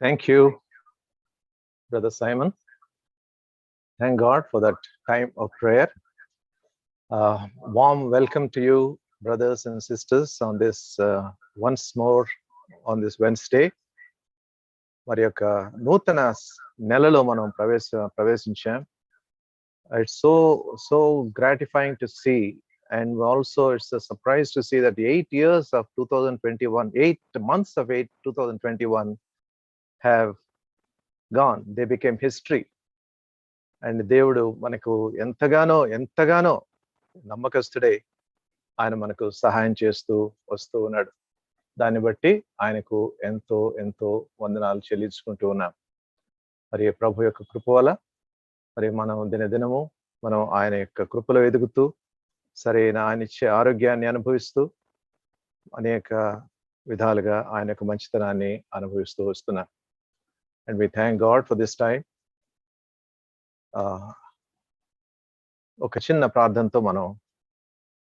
Thank you, Brother Simon. Thank God for that time of prayer. Warm welcome to you, brothers and sisters, on this once more on this Wednesday. మరి యొక్క నూతన నెలలో మనం ప్రవేశించాం. It's so gratifying to see, and also it's a surprise to see that the 8 years of 2021, 8 months of 2021 have gone. They became history. And దేవుడు మనకు ఎంతగానో నమ్మకస్తుడై ఆయన మనకు సహాయం చేస్తూ వస్తూ ఉన్నాడు. దాన్ని బట్టి ఆయనకు ఎంతో వందనాలు చెల్లించుకుంటూ ఉన్నాం. మరి ప్రభు యొక్క కృప వల్ల మరి మనం దినదినము మనం ఆయన యొక్క కృపలో ఎదుగుతూ సరైన ఆయన ఇచ్చే ఆరోగ్యాన్ని అనుభవిస్తూ అనేక విధాలుగా ఆయన యొక్క మంచితనాన్ని అనుభవిస్తూ వస్తున్నాం. And we thank God for this time. ఒక చిన్న ప్రార్థనతో మనం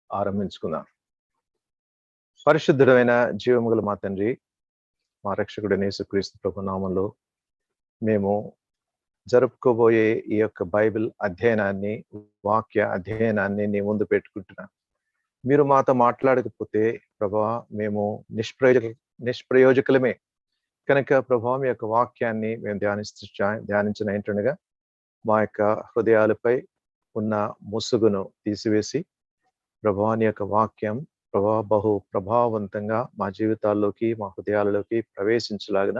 ఆరంభించుకుందాం. పరిశుద్ధుడైన జీవముగల మా తండ్రి, మా రక్షకుడైన యేసుక్రీస్తు ప్రభు నామంలో మేము జరుపుకోబోయే ఈ యొక్క బైబిల్ అధ్యయనాన్ని, వాక్య అధ్యయనాన్ని నీ ముందు పెట్టుకుంటున్నాం. మీరు మాతో మాట్లాడకపోతే ప్రభా మేము నిష్ప్రయోజకులమే కనుక ప్రభా మీ యొక్క వాక్యాన్ని మేము ధ్యానించిన ఏంటనగా మా యొక్క హృదయాలపై ఉన్న ముసుగును తీసివేసి ప్రభాని యొక్క వాక్యం బహు ప్రభావవంతంగా మా జీవితాల్లోకి మా హృదయాలలోకి ప్రవేశించలాగిన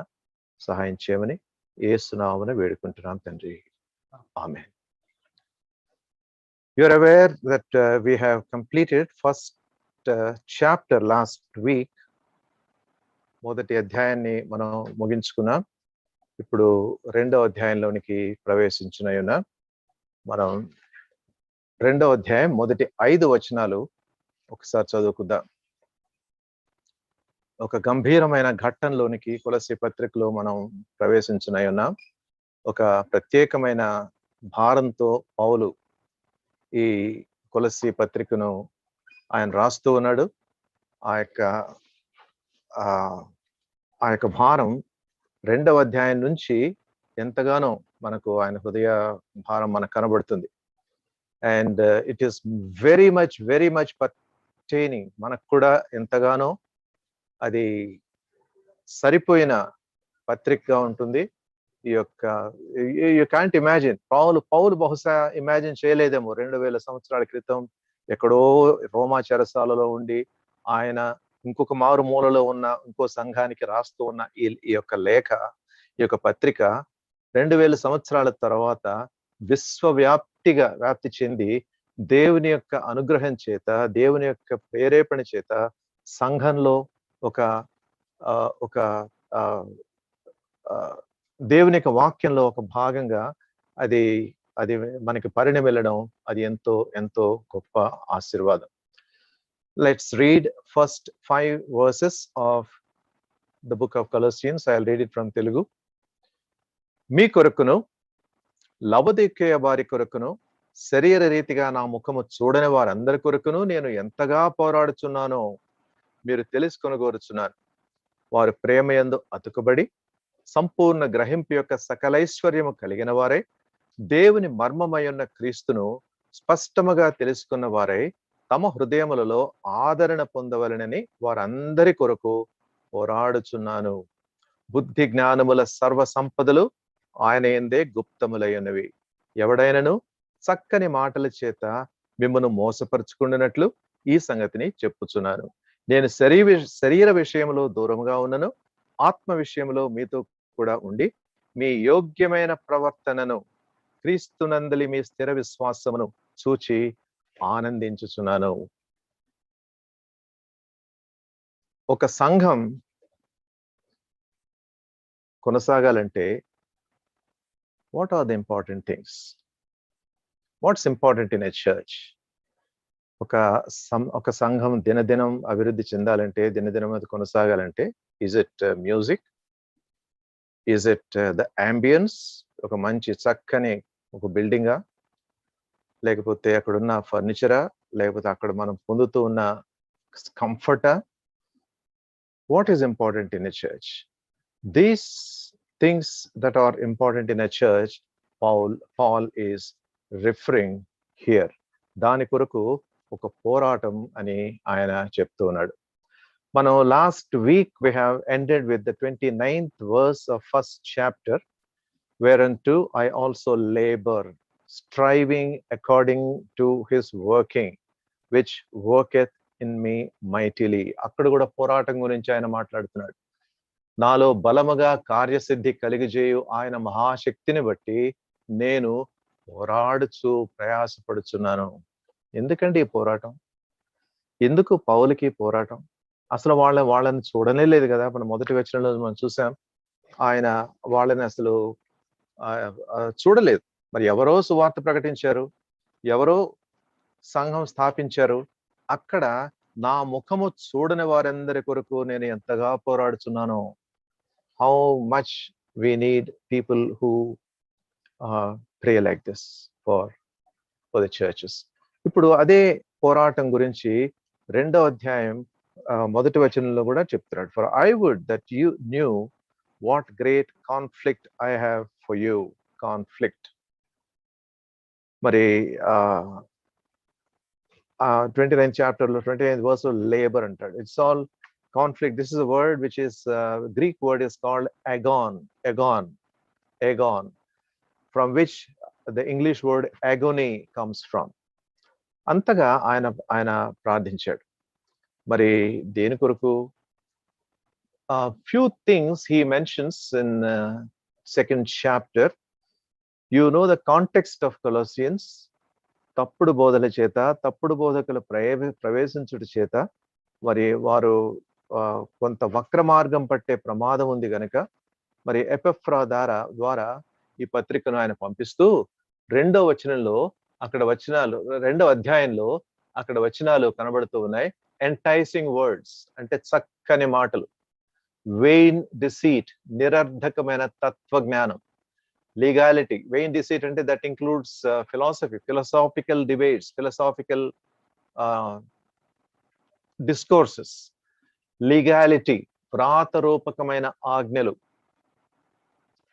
సహాయం చేయమని యేసు నామమున వేడుకుంటున్నాం తండ్రి. ఆమేన్. You are aware that we have completed first chapter last week. మొదటి అధ్యాయాన్ని మనం ముగించుకున్నాం. ఇప్పుడు రెండవ అధ్యాయంలోనికి ప్రవేశించిన మనం రెండవ అధ్యాయం మొదటి 5 వచనాలు ఒకసారి చదువుకుందాం. ఒక గంభీరమైన ఘట్టంలోనికి కొలస్సీ పత్రికలో మనం ప్రవేశించిన ఒక ప్రత్యేకమైన భారంతో పౌలు ఈ కొలస్సీ పత్రికను ఆయన రాస్తూ ఉన్నాడు. ఆ యొక్క భారం రెండవ అధ్యాయం నుంచి ఎంతగానో మనకు ఆయన హృదయ భారం మనకు కనబడుతుంది. And it is very much pertaining. మనకు కూడా ఎంతగానో అది సరిపోయిన పత్రికగా ఉంటుంది. ఈ యొక్క యూ కాంట్ ఇమాజిన్, పౌలు బహుశా ఇమాజిన్ చేయలేదేమో 2000 సంవత్సరాల క్రితం ఎక్కడో రోమా చెరసాలలో ఉండి ఆయన ఇంకొక మారు మూలలో ఉన్న ఇంకో సంఘానికి రాస్తూ ఉన్న ఈ యొక్క లేఖ, ఈ యొక్క పత్రిక 2000 సంవత్సరాల తర్వాత విశ్వవ్యాప్తిగా వ్యాప్తి చెంది దేవుని యొక్క అనుగ్రహం చేత, దేవుని యొక్క ప్రేరేపణ చేత సంఘంలో ఒక దేవుని యొక్క వాక్యంలో ఒక భాగంగా అది మనకి పరిణమిల్లడం అది ఎంతో గొప్ప ఆశీర్వాదం. Let's read first 5 verses of the book of Colossians. I'll read it from Telugu. మీ కొరకును లవొదికయ వారి కొరకును శరీర రీతిగా నా ముఖము చూడని వారందరి కొరకును నేను ఎంతగా పోరాడుచున్నానో మీరు తెలుసుకొనగోరుచున్నాను. వారు ప్రేమయందు అతుకుబడి సంపూర్ణ గ్రహింపు యొక్క సకలైశ్వర్యము కలిగిన వారై దేవుని మర్మమయున్న క్రీస్తును స్పష్టముగా తెలుసుకున్న వారై తమ హృదయములలో ఆదరణ పొందవలనని వారందరి కొరకు పోరాడుచున్నాను. బుద్ధి జ్ఞానముల సర్వ సంపదలు ఆయన యందే గుప్తములైనవి. ఎవడైనను చక్కని మాటల చేత మిమ్మను మోసపరుచుకుంటున్నట్లు ఈ సంగతిని చెప్పుచున్నాను. నేను శరీర విషయంలో దూరముగా ఉన్నను, ఆత్మ విషయంలో మీతో కూడా ఉండి మీ యోగ్యమైన ప్రవర్తనను క్రీస్తునందలి మీ స్థిర విశ్వాసమును చూచి ఆనందించుచున్నాను. ఒక సంఘం కొనసాగాలంటే what are the important things? What's important in a church? ఒక సంఘం దినదినం అభివృద్ధి చెందాలంటే, దినదినం అది కొనసాగాలంటే, is it music? Is it the ambience? ఒక మంచి చక్కని ఒక బిల్డింగా, లేకపోతే అక్కడున్న ఫర్నిచరా, లేకపోతే అక్కడ మనం పొందుతూ ఉన్న కంఫర్టా? What is important in a church? These things that are important in a church, Paul is referring here. దాని కొరకు ఒక పోరాటం అని ఆయన చెప్తూ ఉన్నాడు. మనం last week we have ended with the 29th verse of first chapter, whereunto I also labor, striving according to his working, which worketh in me mightily. అక్కడ కూడా పోరాటం గురించి ఆయన మాట్లాడుతున్నాడు. నాలో బలముగా కార్యసిద్ధి కలిగజేయు ఆయన మహాశక్తిని బట్టి నేను పోరాడుచు ప్రయాసపడుచున్నాను. ఎందుకండి ఈ పోరాటం? ఎందుకు పౌలుకి పోరాటం? అసలు వాళ్ళని చూడనే లేదు కదా. మనం మొదటి వచనంలో మనం చూసాం, ఆయన వాళ్ళని అసలు చూడలేదు. మరి ఎవరో సువార్త ప్రకటించారు, ఎవరో సంఘం స్థాపించారు. అక్కడ నా ముఖము చూడని వారందరి కొరకు నేను ఎంతగా పోరాడుచున్నాను. How much we need people who pray like this for the churches. ఇప్పుడు అదే పోరాటం గురించి 2వ అధ్యాయం మొదటి వచనంలో కూడా చెప్తున్నాడు. For I would that you knew what great conflict I have for you. Conflict. మరి 29th chapter లో 29th verse లో labor అంటాడు. It's all conflict. This is a word which is Greek word is called agon, from which the English word agony comes from. అంతగా ఆయన ప్రార్థించాడు. మరి దేని కొరకు? Few things he mentions in second chapter. You know the context of Colossians. తప్పుడు బోధల చేత, తప్పుడు బోధకుల ప్రవేశించుట చేత మరి వారు కొంత వక్ర మార్గం పట్టే ప్రమాదం ఉంది గనుక మరి ఎపెఫ్రా ద్వారా ఈ పత్రికను ఆయన పంపిస్తూ 2వ వచనంలో అక్కడ వచనాలు 2వ అధ్యాయంలో అక్కడ వచనాలు కనబడుతూ ఉన్నాయి. ఎంటైసింగ్ వర్డ్స్ అంటే చక్కని మాటలు. వెయిన్ డిసీట్ నిరర్ధకమైన తత్వజ్ఞానం. లీగాలిటీ. వెయిన్ డిసీట్ అంటే that includes philosophical debates, philosophical discourses. Legality వ్రాతరూపకమైన ఆజ్ఞలు.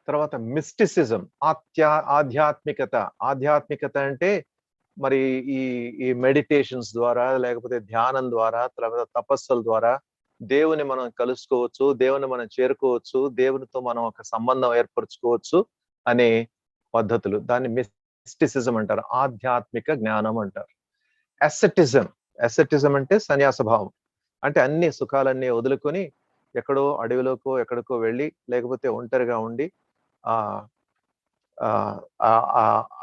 తర్వాత మిస్టిసిజం ఆధ్యాత్మికత. ఆధ్యాత్మికత అంటే మరి ఈ మెడిటేషన్స్ ద్వారా లేకపోతే ధ్యానం ద్వారా తర్వాత తపస్సుల ద్వారా దేవుని మనం కలుసుకోవచ్చు, దేవుని మనం చేరుకోవచ్చు, దేవునితో మనం ఒక సంబంధం ఏర్పరచుకోవచ్చు అనే పద్ధతులు. దాన్ని మిస్టిసిజం అంటారు, ఆధ్యాత్మిక జ్ఞానం అంటారు. అసెటిజం అంటే సన్యాస భావం. అంటే అన్ని సుఖాలన్నీ వదులుకొని ఎక్కడో అడవిలోకో ఎక్కడికో వెళ్ళి లేకపోతే ఒంటరిగా ఉండి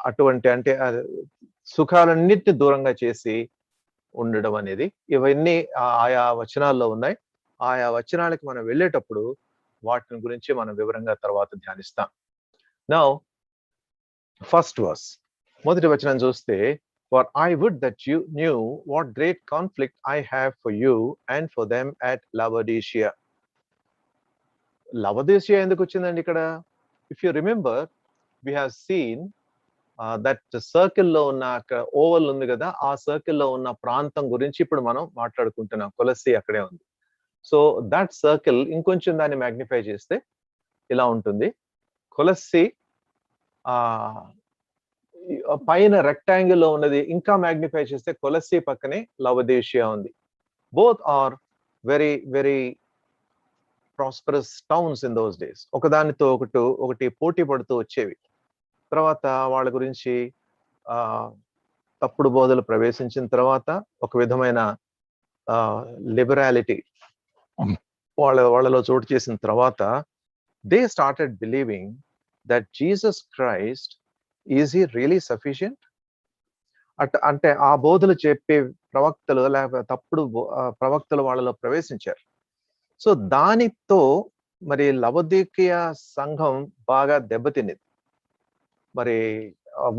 అటువంటి అంటే సుఖాలన్నిటిని దూరంగా చేసి ఉండడం అనేది. ఇవన్నీ ఆయా వచనాల్లో ఉన్నాయి. ఆయా వచనాలకి మనం వెళ్ళేటప్పుడు వాటిని గురించి మనం వివరంగా తర్వాత ధ్యానిస్తాం. నౌ ఫస్ట్ వర్స్, మొదటి వచనం చూస్తే, For I would that you knew what great conflict I have for you and for them at Laodicea. Laodicea ఎందుకు వచ్చిందండి ఇక్కడ? If you remember, we have seen that circle లో ఉన్న ఓవల్ ఉంది కదా, ఆ సర్కిల్ లో ఉన్న ప్రాంతం గురించి ఇప్పుడు మనం మాట్లాడుకుంటున్నాం. కొలస్సీ అక్కడే ఉంది. సో దట్ సర్కిల్ ఇంకొంచెం దాన్ని మ్యాగ్నిఫై చేస్తే ఇలా ఉంటుంది. కొలస్సీ పైన రెక్టాంగిల్ లో ఉన్నది ఇంకా మ్యాగ్నిఫై చేస్తే కొలస్సీ పక్కనే లవోదిషియా ఉంది. Both are very very prosperous towns in those days. ఒకదానితో ఒకటి పోటీ పడుతూ వచ్చేవి. తర్వాత వాళ్ళ గురించి తప్పుడు బోధలు ప్రవేశించిన తర్వాత ఒక విధమైన లిబరాలిటీ వాళ్ళలో చోటు చేసిన తర్వాత they started believing that Jesus Christ is he really sufficient. అంటే ఆ బోధలు చెప్పే ప్రవక్తలు లేకపోతే తప్పుడు ప్రవక్తలు వాళ్ళలో ప్రవేశించారు. సో దానితో మరి లవోదికీయ సంఘం బాగా దెబ్బతిన్నది. మరి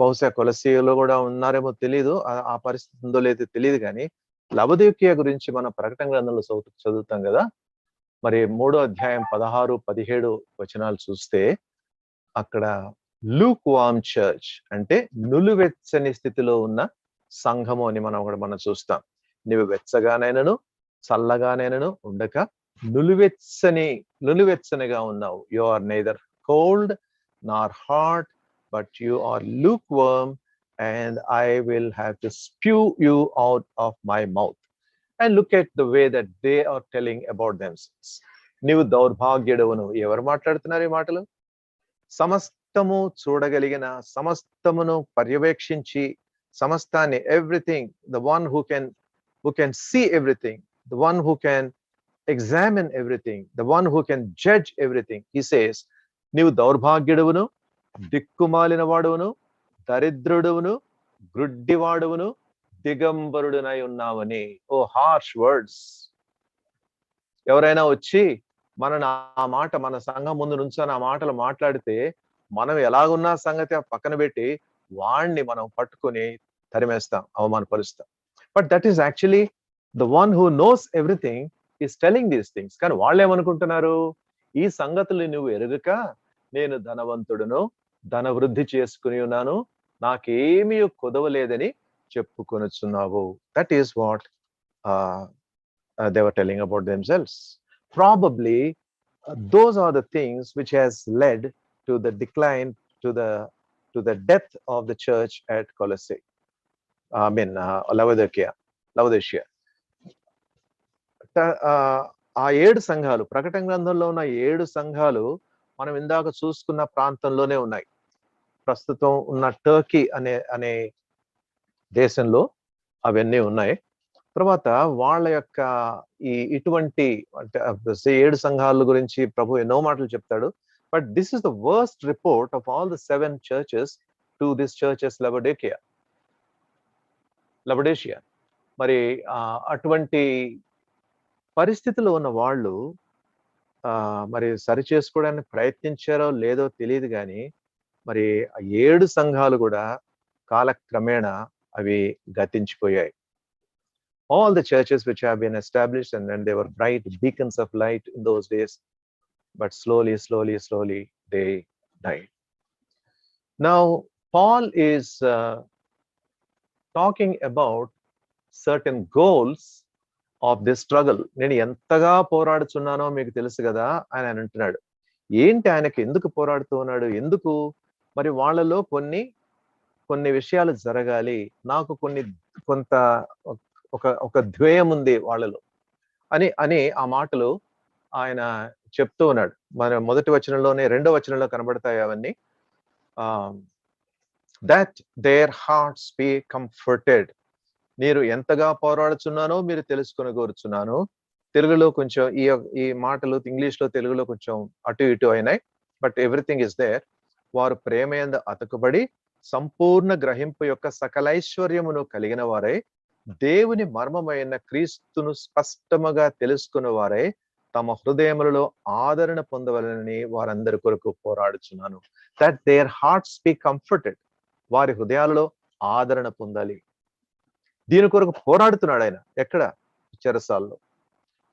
బహుశా కొలస్సీలో కూడా ఉన్నారేమో తెలియదు, ఆ పరిస్థితి ఉందో లేదో తెలియదు. కానీ లవోదికీయ గురించి మన ప్రకటన గ్రంథంలో చదువుతాం కదా. మరి 3వ అధ్యాయం 16-17 వచనాలు చూస్తే అక్కడ లూక్ వామ్ చర్చ్ అంటే నులువెచ్చని స్థితిలో ఉన్న సంఘము అని మనం చూస్తాం. నువ్వు వెచ్చగానైనను చల్లగానైనను ఉండక నులువెచ్చనిగా ఉన్నావు. You are neither cold nor hot, but you are lukewarm, and I will have to spew you out of my mouth. And look at the way that they are telling about themselves. నీవు దౌర్భాగ్యుడవును. ఎవరు మాట్లాడుతున్నారు ఈ మాటలు? సమస్తము చూడగలిగిన, సమస్తమును పర్యవేక్షించి, సమస్తాన్ని, everything, the one who can see everything, the one who can examine everything, the one who can judge everything. He says, నీవు దౌర్భాగ్యుడవును, దిక్కుమాలిన వాడువును, దరిద్రుడువును, గ్రుడ్డివాడువును, దిగంబరుడునై ఉన్నావని. ఓ హార్ష్ వర్డ్స్. ఎవరైనా వచ్చి ఆ మాట మన సంఘం ముందు నుంచొని ఆ మాటలు మాట్లాడితే మనం ఎలాగున్నా సంగతి పక్కన పెట్టి వాణ్ణి మనం పట్టుకొని తరిమేస్తాం, అవమానపరుస్తాం. But that is actually the one who knows everything is telling these things. కానీ వాళ్ళు ఏమనుకుంటున్నారు? ఈ సంగతులు నువ్వు ఎరుగక నేను ధనవంతుడును, ధన వృద్ధి చేసుకుని ఉన్నాను, నాకేమీ కుదవలేదని చెప్పుకొనుచున్నావు. That is what they were telling about themselves. Probably those are the things which has led to the decline, to the death of the church at Colossae. Laodicea. ఆ 7 సంఘాలు, ప్రకటన గ్రంథంలో ఉన్న 7 సంఘాలు మనం ఇందాక చూసుకున్న ప్రాంతంలోనే ఉన్నాయి. ప్రస్తుతం ఉన్న టర్కీ అనే దేశంలో అవన్నీ ఉన్నాయి. తర్వాత వాళ్ళ యొక్క ఇటువంటి అంటే 7 సంఘాల గురించి ప్రభు ఎన్నో మాటలు చెప్తాడు. But this is the worst report of all the 7 churches to this churches Laodicea. మరి అటువంటి పరిస్థితిలో ఉన్న వాళ్ళు మరి సరి చేసుకోవడానికి ప్రయత్నించారో లేదో తెలియదు, కానీ మరి 7 సంఘాలు కూడా కాలక్రమేణా అవి గతించిపోయాయి. All the churches which have been established, and then they were bright beacons of light in those days, but slowly they died. Now Paul is talking about certain goals of this struggle. నేను ఎంతగా పోరాడుచున్నానో మీకు తెలుసు కదా అని ఆయన అంటున్నాడు. ఏంటి ఆయనకి ఎందుకు పోరాడుతూ ఉన్నాడు? ఎందుకు? మరి వాళ్ళలో కొన్ని విషయాలు జరగాలి, నాకు కొంత ఒక ధ్యేయం ఉంది వాళ్ళలో అని ఆ మాటలు ఆయన చెప్తూ ఉన్నాడు. మన మొదటి వచనంలోనే, 2వ వచనంలో కనబడతాయి అవన్నీ. That their hearts be comforted. మీరు ఎంతగా పోరాడుచున్నానో మీరు తెలుసుకొని కోరుచున్నాను. తెలుగులో కొంచెం ఈ మాటలు ఇంగ్లీష్ లో తెలుగులో కొంచెం అటు ఇటు అయినాయి, బట్ ఎవ్రీథింగ్ ఇస్ దేర్. వారు ప్రేమయందు అతుకుబడి సంపూర్ణ గ్రహింపు యొక్క సకలైశ్వర్యమును కలిగిన వారై దేవుని మర్మమైన క్రీస్తును స్పష్టముగా తెలుసుకున్న వారై తమ హృదయములలో ఆదరణ పొందవలనని వారందరి కొరకు పోరాడుచున్నాను. That their hearts be comforted. వారి హృదయాలలో ఆదరణ పొందాలి. దీని కొరకు పోరాడుతున్నాడు ఆయన. ఎక్కడ? చెరసాల్లో.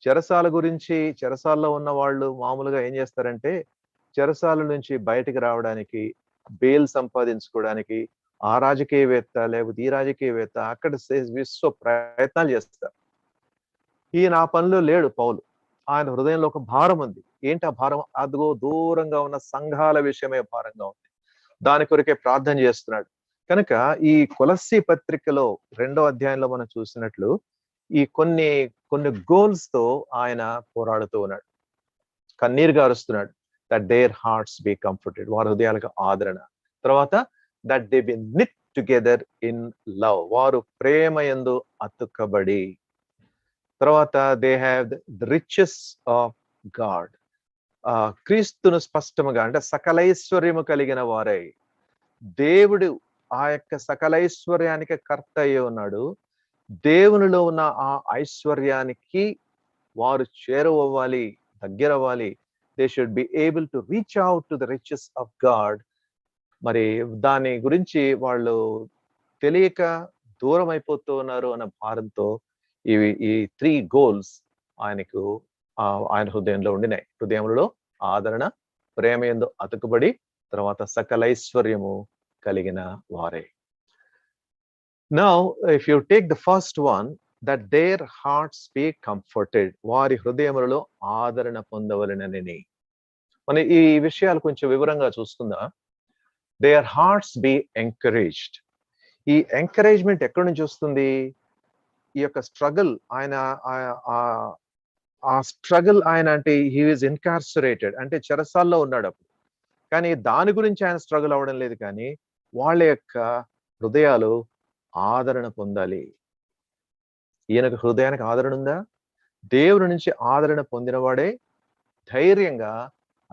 చెరసాల గురించి, చెరసాల్లో ఉన్న వాళ్ళు మామూలుగా ఏం చేస్తారంటే, చెరసాల నుంచి బయటికి రావడానికి, బెయిల్ సంపాదించుకోవడానికి ఆ రాజకీయవేత్త లేకపోతే ఈ రాజకీయవేత్త అక్కడ విశ్వ ప్రయత్నాలు చేస్తారు. ఈయన ఆ పనిలో లేడు పౌలు. ఆయన హృదయంలో ఒక భారం ఉంది. ఏంటి ఆ భారం? అదిగో దూరంగా ఉన్న సంఘాల విషయమే భారంగా ఉంది. దాని కొరకే ప్రార్థన చేస్తున్నాడు. కనుక ఈ కొలస్సీ పత్రికలో 2వ అధ్యాయంలో మనం చూసినట్లు ఈ కొన్ని గోల్స్ తో ఆయన పోరాడుతూ ఉన్నాడు, కన్నీరు గారుస్తున్నాడు. That their hearts be comforted. వారి హృదయాలకు ఆదరణ. తర్వాత that they be knit together in love. వారు ప్రేమయందు అతుకబడి. తర్వాత they have the riches of God. క్రీస్తును స్పష్టముగా, అంటే సకలైశ్వర్యము కలిగిన వారై. దేవుడు ఆ యొక్క సకలైశ్వర్యానికి కర్త అయ్యి ఉన్నాడు. దేవునిలో ఉన్న ఆ ఐశ్వర్యానికి వారు చేరువవ్వాలి, దగ్గరవ్వాలి. They should be able to reach out to the riches of God. మరి దాని గురించి వాళ్ళు తెలియక దూరం అయిపోతూ ఉన్నారు అన్న భారంతో ఈ 3 గోల్స్ ఆయన హృదయంలో ఉండినాయి. హృదయంలో ఆదరణ, ప్రేమయందు అతుకుబడి, తర్వాత సకలైశ్వర్యము కలిగిన వారే. Now if you take the first one, that their hearts be comforted. వారి హృదయములలో ఆదరణ పొందవలెనని. మన ఈ విషయాలు కొంచెం వివరంగా చూసుకుందాం. There hearts be encouraged. ఈ ఎంకరేజ్మెంట్ ఎక్కడి నుంచి వస్తుంది? ఈ యొక్క స్ట్రగుల్ ఆయన ఆ స్ట్రగుల్ ఆయన అంటే హీ ఈజ్ ఇన్కార్సరేటెడ్, అంటే చెరసాల్లో ఉన్నాడు అప్పుడు. కానీ దాని గురించి ఆయన స్ట్రగుల్ అవ్వడం లేదు, కానీ వాళ్ళ యొక్క హృదయాలు ఆదరణ పొందాలి. ఈయనకు హృదయానికి ఆదరణ ఉందా? దేవుని నుంచి ఆదరణ పొందినవాడే ధైర్యంగా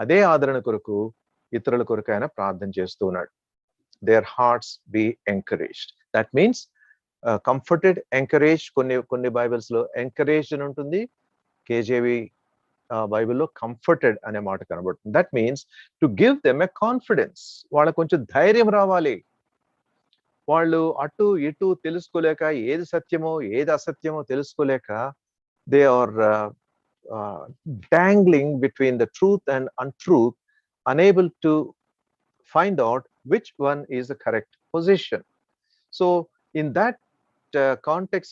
అదే ఆదరణ కొరకు ఇతరుల కొరకు ఆయన ప్రార్థన చేస్తూ ఉన్నాడు. There hearts be encouraged. That means comforted, encourage. కొన్ని బైబిల్స్ లో ఎంకరేజ్డ్ అని ఉంటుంది, కేజేవి బైబిల్లో కంఫర్టెడ్ అనే మాట కనబడుతుంది. That means to give them a confidence. వాళ్ళకు కొంచెం ధైర్యం రావాలి. వాళ్ళు అటు ఇటు తెలుసుకోలేక, ఏది సత్యమో ఏది అసత్యమో తెలుసుకోలేక, they are dangling between the truth and untruth, unable to find out which one is the correct position. So in that context,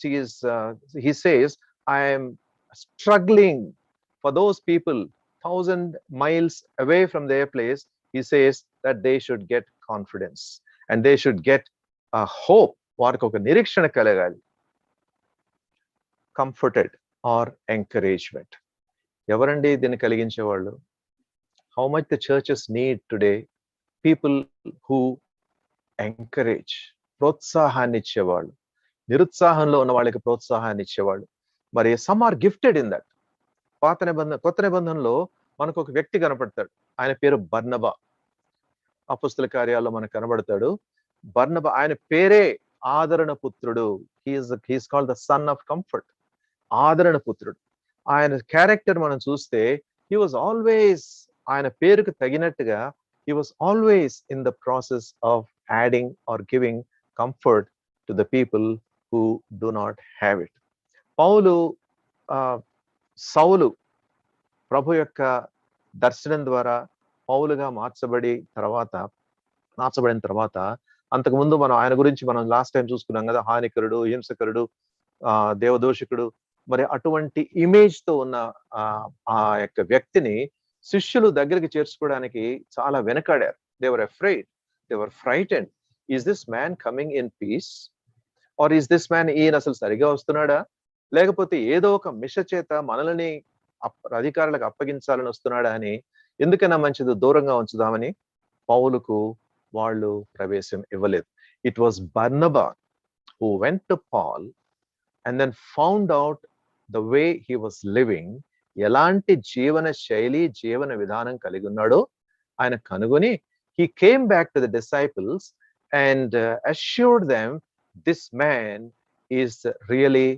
he says, I am struggling for those people 1,000 miles away from their place. He says that they should get confidence and they should get a hope. వారికి ఒక నిరీక్షణ కలగాలి. Comforted or encouragement. ఎవరండి దీన్ని కలిగించేవాళ్ళు? How much the churches need today people who encourage, ప్రోత్సాహాన్ని ఇచ్చేవాళ్ళు, నిరుత్సాహంలో ఉన్న వాళ్ళకి ప్రోత్సాహాన్ని ఇచ్చేవాళ్ళు. మరి some are gifted in that. కొత్త నిబంధనలో మనకు ఒక వ్యక్తి కనపడతాడు. ఆయన పేరు బర్నబా. అపొస్తల కార్యాల్లో మనకు కనబడతాడు. బర్నబా, ఆయన పేరే ఆదరణ పుత్రుడు. He is called the son of comfort. ఆదరణ పుత్రుడు. ఆయన క్యారెక్టర్ మనం చూస్తే హీ వాజ్ ఆల్వేస్, ఆయన పేరుకు తగినట్టుగా he was always in the process of adding or giving comfort to the people who do not have it. సౌలు ప్రభు యొక్క దర్శనం ద్వారా పౌలుగా మార్చబడిన తర్వాత అంతకుముందు మనం ఆయన గురించి మనం లాస్ట్ టైం చూసుకున్నాం కదా, హానికరుడు, హింసకరుడు, దేవదోషకుడు. మరి అటువంటి ఇమేజ్ తో ఉన్న ఆ యొక్క వ్యక్తిని శిష్యులు దగ్గరికి చేర్చుకోవడానికి చాలా వెనకాడారు. They were afraid, they were frightened. Is this man coming in peace or is this man, ఈయన అసలు సరిగా వస్తున్నాడా, లేకపోతే ఏదో ఒక మిష చేత మనల్ని అధికారులకు అప్పగించాలని వస్తున్నాడా అని, ఎందుకైనా మంచిది దూరంగా ఉంచుదామని పౌలుకు వాళ్ళు ప్రవేశం ఇవ్వలేదు. It was Barnabas who went to Paul and then found out the way he was living, ఎలాంటి జీవన శైలి, జీవన విధానం కలిగి ఉన్నాడో ఆయన కనుగొని he came back to the disciples and assured them this man is really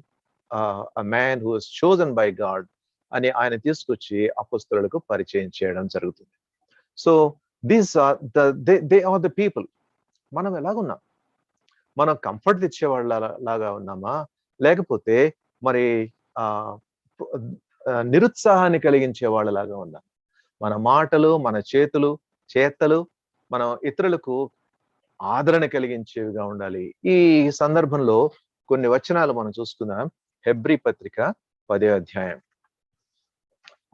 a man who was chosen by God అని ఆయన తీసుకొచ్చి అపొస్తలులకు పరిచయం చేయడం జరుగుతుంది. So these are they are the people. మనం ఎలాగున్నాం? మనం కంఫర్ట్ తెచ్చేవాళ్ళ లాగా ఉన్నామా, లేకపోతే మరి నిరుత్సాహాన్ని కలిగించే వాళ్ళలాగా ఉన్నాం? మన మాటలు, మన చేతలు మనం ఇతరులకు ఆదరణ కలిగించేవిగా ఉండాలి. ఈ సందర్భంలో కొన్ని వచనాలు మనం చూసుకుందాం. హెబ్రీ పత్రిక 10వ అధ్యాయం.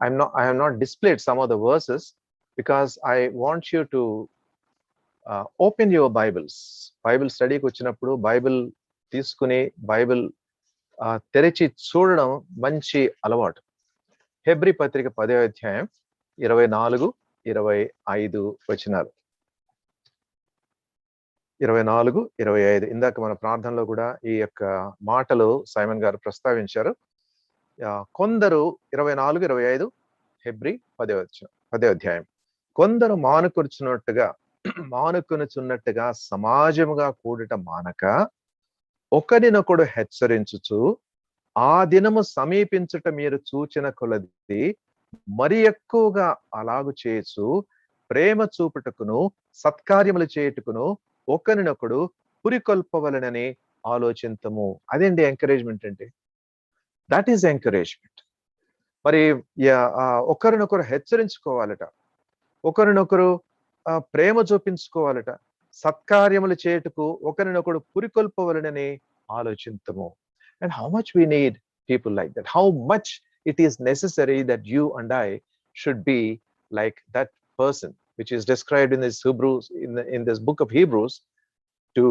I have not displayed some of the verses because I want you to open your Bibles. Bible స్టడీకి వచ్చినప్పుడు బైబిల్ తీసుకుని బైబిల్ తెరిచి చూడడం మంచి అలవాటు. హెబ్రీ పత్రిక 10వ అధ్యాయం 24-25 వచనాలు. 24-25. ఇందాక మన ప్రార్థనలో కూడా ఈ యొక్క మాటలు సైమన్ గారు ప్రస్తావించారు. కొందరు 24-25 హెబ్రీ 10వ అధ్యాయం. కొందరు మానుకొనుచున్నట్టుగా సమాజముగా కూడట మానక ఒకరినొకడు హెచ్చరించుచు, ఆ దినము సమీపించుట మీరు చూచిన కొలది మరి ఎక్కువగా అలాగు చేయొచ్చు, ప్రేమ చూపుటకును సత్కార్యములు చేయుటకును ఒకరినొకడు పురికొల్పవలనని ఆలోచింతము. అదేంటి ఎంకరేజ్మెంట్ అంటే? That is encouragement. మరి ఒకరినొకరు హెచ్చరించుకోవాలట, ఒకరినొకరు ప్రేమ చూపించుకోవాలట, సత్కార్యములు చేయుటకు ఒకరినొకడు పురికొల్పవలనని ఆలోచింతము. And how much we need people like that. How much it is necessary that you and I should be like that person, which is described in this Hebrews, in this book of Hebrews, to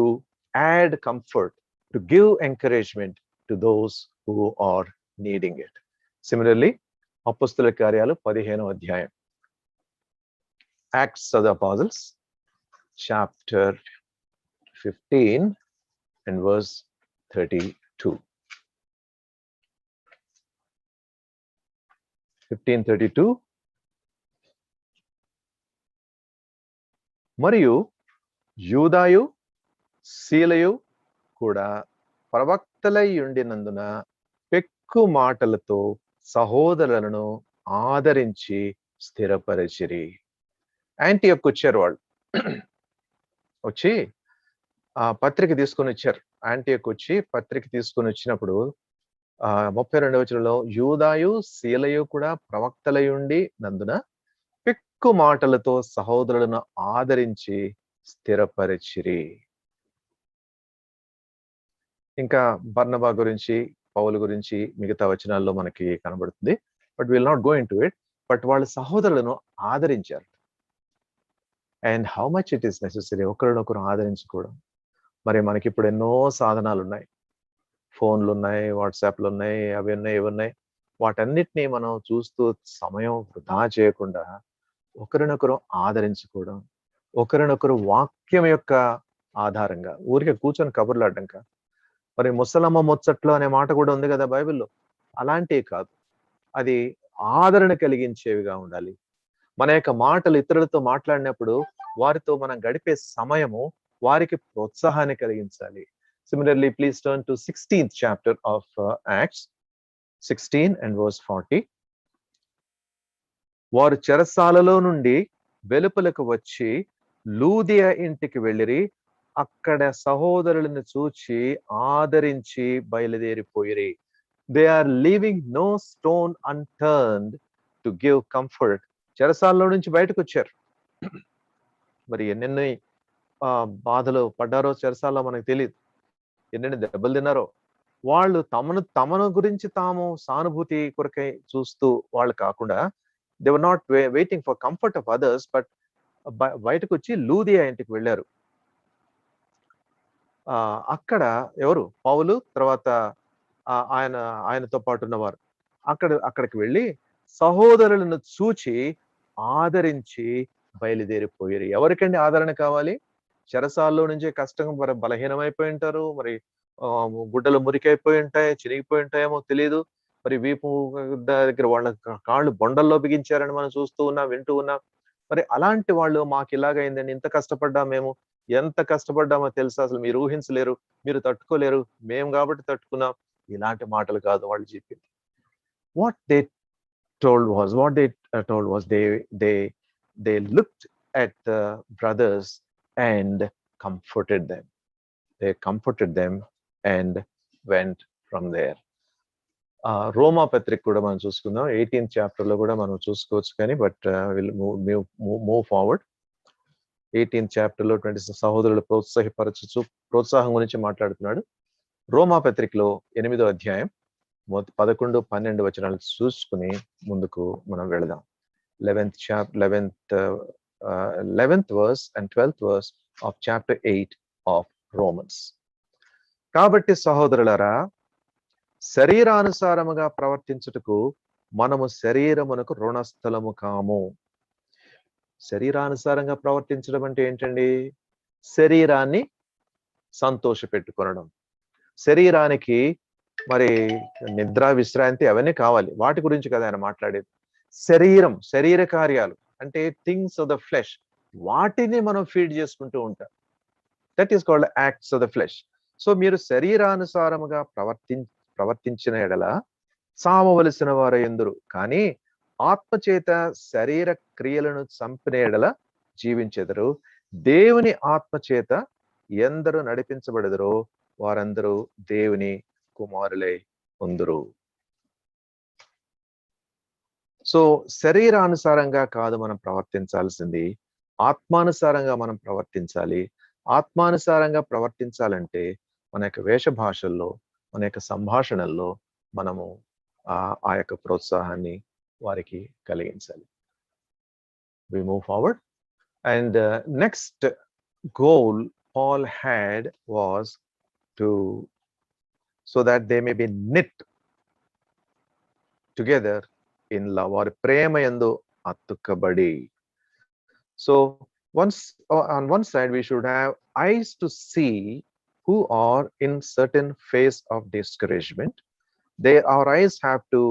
add comfort, to give encouragement to those who are needing it. Similarly, అపొస్తలుల కార్యాలు 15వ అధ్యాయం, Acts of the Apostles, chapter 15 and verse 32. 15:32. మరియు యూదాయు శీలయు కూడా ప్రవక్తలై ఉండినందున పెక్కు మాటలతో సహోదరులను ఆదరించి స్థిరపరిచిరి. యాంటియోకు వచ్చారు వాళ్ళు, వచ్చి ఆ పత్రిక తీసుకొని వచ్చారు. యాంటియోకు వచ్చి పత్రిక తీసుకొని వచ్చినప్పుడు 32వ వచనంలో యూదాయు శీలయు కూడా ప్రవక్తలై ఉండి నందున పెక్కు మాటలతో సహోదరులను ఆదరించి స్థిరపరిచిరి. ఇంకా బర్నబా గురించి, పౌలు గురించి మిగతా వచనాల్లో మనకి కనబడుతుంది. But will not go in to it. But వాళ్ళ సహోదరులను ఆదరించారు. And how much it is necessary ఒకరినొకరు ఆదరించుకోవడం. మరి మనకి ఇప్పుడు ఎన్నో సాధనాలు ఉన్నాయి, ఫోన్లు ఉన్నాయి, వాట్సాప్లు ఉన్నాయి, అవి ఉన్నాయి, ఇవి ఉన్నాయి. వాటన్నిటినీ మనం చూస్తూ సమయం వృధా చేయకుండా ఒకరినొకరు ఆదరించుకోవడం, ఒకరినొకరు వాక్యం యొక్క ఆధారంగా ఊరికే కూర్చొని కబుర్లాడ్డంక. మరి ముసలమ్మ ముచ్చట్లు అనే మాట కూడా ఉంది కదా బైబిల్లో. అలాంటివి కాదు, అది ఆదరణ కలిగించేవిగా ఉండాలి. మన యొక్క మాటలు ఇతరులతో మాట్లాడినప్పుడు వారితో మనం గడిపే సమయము వారికి ప్రోత్సాహాన్ని కలిగించాలి. Similarly, please turn to 16th chapter of Acts, 16 and verse 40. వారు చెరసాలలో నుండి వెలుపలకు వచ్చి లూదియ ఇంటికి వెళ్ళిరి. అక్కడ సహోదరులను చూచి ఆదరించి బయలుదేరిపోయిరి. They are leaving no stone unturned to give comfort. చెరసాలలో నుంచి బయటకు వచ్చారు. మరి ఎన్నెన్ని బాధలు పడ్డారో చెరసాలలో మనకు తెలియదు, ఎన్నెన్ని దెబ్బలు తిన్నారో. వాళ్ళు తమను గురించి తాము సానుభూతి కొరకై చూస్తూ వాళ్ళు కాకుండా, they were not waiting for comfort of others, but బయటకు వచ్చి లూదియా ఇంటికి వెళ్ళారు. అక్కడ ఎవరు? పౌలు, తర్వాత ఆయనతో పాటు ఉన్నవారు అక్కడికి వెళ్ళి సహోదరులను చూచి ఆదరించి బయలుదేరిపోయారు. ఎవరికండి ఆదరణ కావాలి? చెరసాల్లో నుంచే కష్టం, బలహీనమైపోయి ఉంటారు, మరి గుడ్డలు మురికైపోయి ఉంటాయి, చిరిగిపోయి ఉంటాయేమో తెలియదు. మరి వీపు దగ్గర వాళ్ళ కాళ్ళు బొండల్లో బిగించారని మనం చూస్తూ ఉన్నాం, వింటూ ఉన్నాం. మరి అలాంటి వాళ్ళు మాకు ఇలాగైందండి, ఇంత కష్టపడ్డా మేము, ఎంత కష్టపడ్డామో తెలుసా, అసలు మీరు ఊహించలేరు, మీరు తట్టుకోలేరు, మేము కాబట్టి తట్టుకున్నాం. ఇలాంటి మాటలు కాదు వాళ్ళు చెప్పింది. What they told was they looked at the brothers and comforted them. They comforted them and went from there. రోమా పత్రిక కూడా మనం చూసుకుందాం. 18th chapter లో కూడా మనం చూసుకోవచ్చు, కానీ but will move forward. 18th chapter లో 26 సహోదరులు ప్రోత్సాహం గురించి మాట్లాడుతున్నాడు. రోమా పత్రికలో 8వ అధ్యాయం 11, 12 వచనాలు చూసుకుని ముందుకు మనం వెళదాం. 11th verse and 12th verse of chapter 8 of Romans. కాబట్టి సహోదరులారా, శరీరానుసారముగా ప్రవర్తించుటకు మనము శరీరమునకు రుణస్థలము కాము. శరీరానుసారంగా ప్రవర్తించడం అంటే ఏంటండి? శరీరాన్ని సంతోష పెట్టుకొనడం. శరీరానికి మరి నిద్ర, విశ్రాంతి అవన్నీ కావాలి, వాటి గురించి కదా ఆయన మాట్లాడేది. శరీర కార్యాలు అంటే థింగ్స్ ఆఫ్ ద ఫ్లెష్, వాటిని మనం ఫీడ్ చేసుకుంటూ ఉంటాం. That is called acts of the flesh. So మీరు శరీరానుసారముగా ప్రవర్తించిన ఎడల సామవలసిన వారు ఎందురు, కానీ ఆత్మచేత శరీర క్రియలను చంపిన ఎడల జీవించెదరు. దేవుని ఆత్మచేత ఎందరు నడిపించబడెదరో వారందరూ దేవుని కుమారులై ఉందురు. సో శరీరానుసారంగా కాదు మనం ప్రవర్తించాల్సింది, ఆత్మానుసారంగా మనం ప్రవర్తించాలి. ఆత్మానుసారంగా ప్రవర్తించాలంటే మన యొక్క వేష భాషల్లో, మన యొక్క సంభాషణల్లో మనము ఆ యొక్క ప్రోత్సాహాన్ని వారికి కలిగించాలి. we move forward. And next goal Paul had was to so that they may be knit together in love, or prema yandu attukabadi. So once on one side we should have eyes to see who are in certain phase of discouragement. Our eyes have to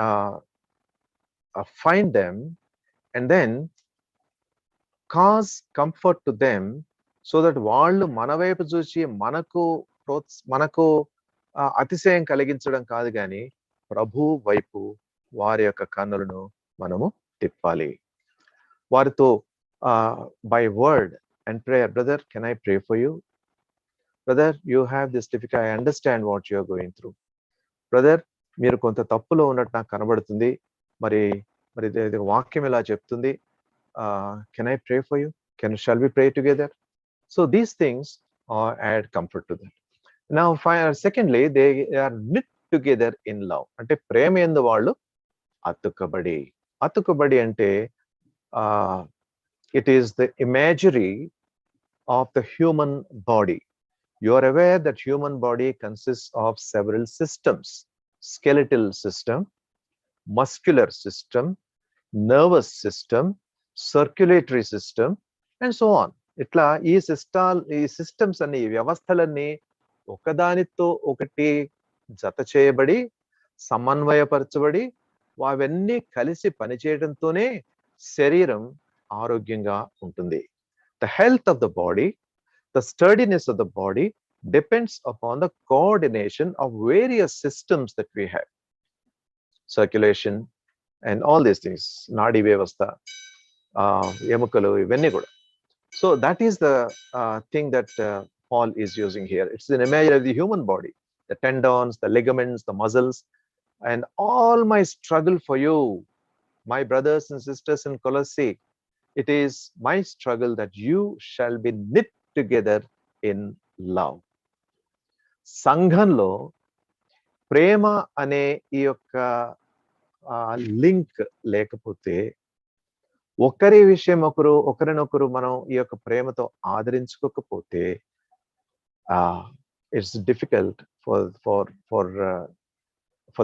uh, find them and then cause comfort to them, so that వాళ్ళు మన వైపు చూసి మనకు అతిశయం కలిగించడం కాదు, కానీ ప్రభు వైపు వారి యొక్క కన్నులను మనము తిప్పాలి. వారితో by word and prayer, brother, can I pray for you? Brother, you have this difficulty, I understand what you are going through. Brother, మీరు కొంత తప్పులో ఉన్నట్టు నాకు కనబడుతుంది, మరి వాక్యం ఇలా చెప్తుంది, can I pray for you? Shall we pray together? So these things add comfort to them. Now secondly, they are knit together in love. అంటే ప్రేమ యందు వాళ్ళు అతుకబడి అంటే it is the imagery of the human body. You are aware that human body consists of several systems: skeletal system, muscular system, nervous system, circulatory system, and so on. ఇట్లా ఈ systems అన్ని, ఈ వ్యవస్థలన్నీ ఒకదానితో ఒకటి జత చేయబడి సమన్వయపరచబడి అవన్నీ కలిసి పనిచేయడంతోనే శరీరం ఆరోగ్యంగా ఉంటుంది. The health of the body, the sturdiness of the body depends upon the coordination of various systems that we have. Circulation and all these things, nadi vyavastha, emukalu, ivanni kuda. So that is the thing that Paul is using here. It's an image of the human body, the tendons, the ligaments, the muscles, and all my struggle for you, my brothers and sisters in Colossae. It is my struggle that you shall be knit together in love. సంఘంలో ప్రేమ అనే ఈ యొక్క link లేకపోతే, ఒకరి విషయం ఒకరినొకరు మనం ఈ యొక్క ప్రేమతో ఆదరించుకోకపోతే, it's difficult for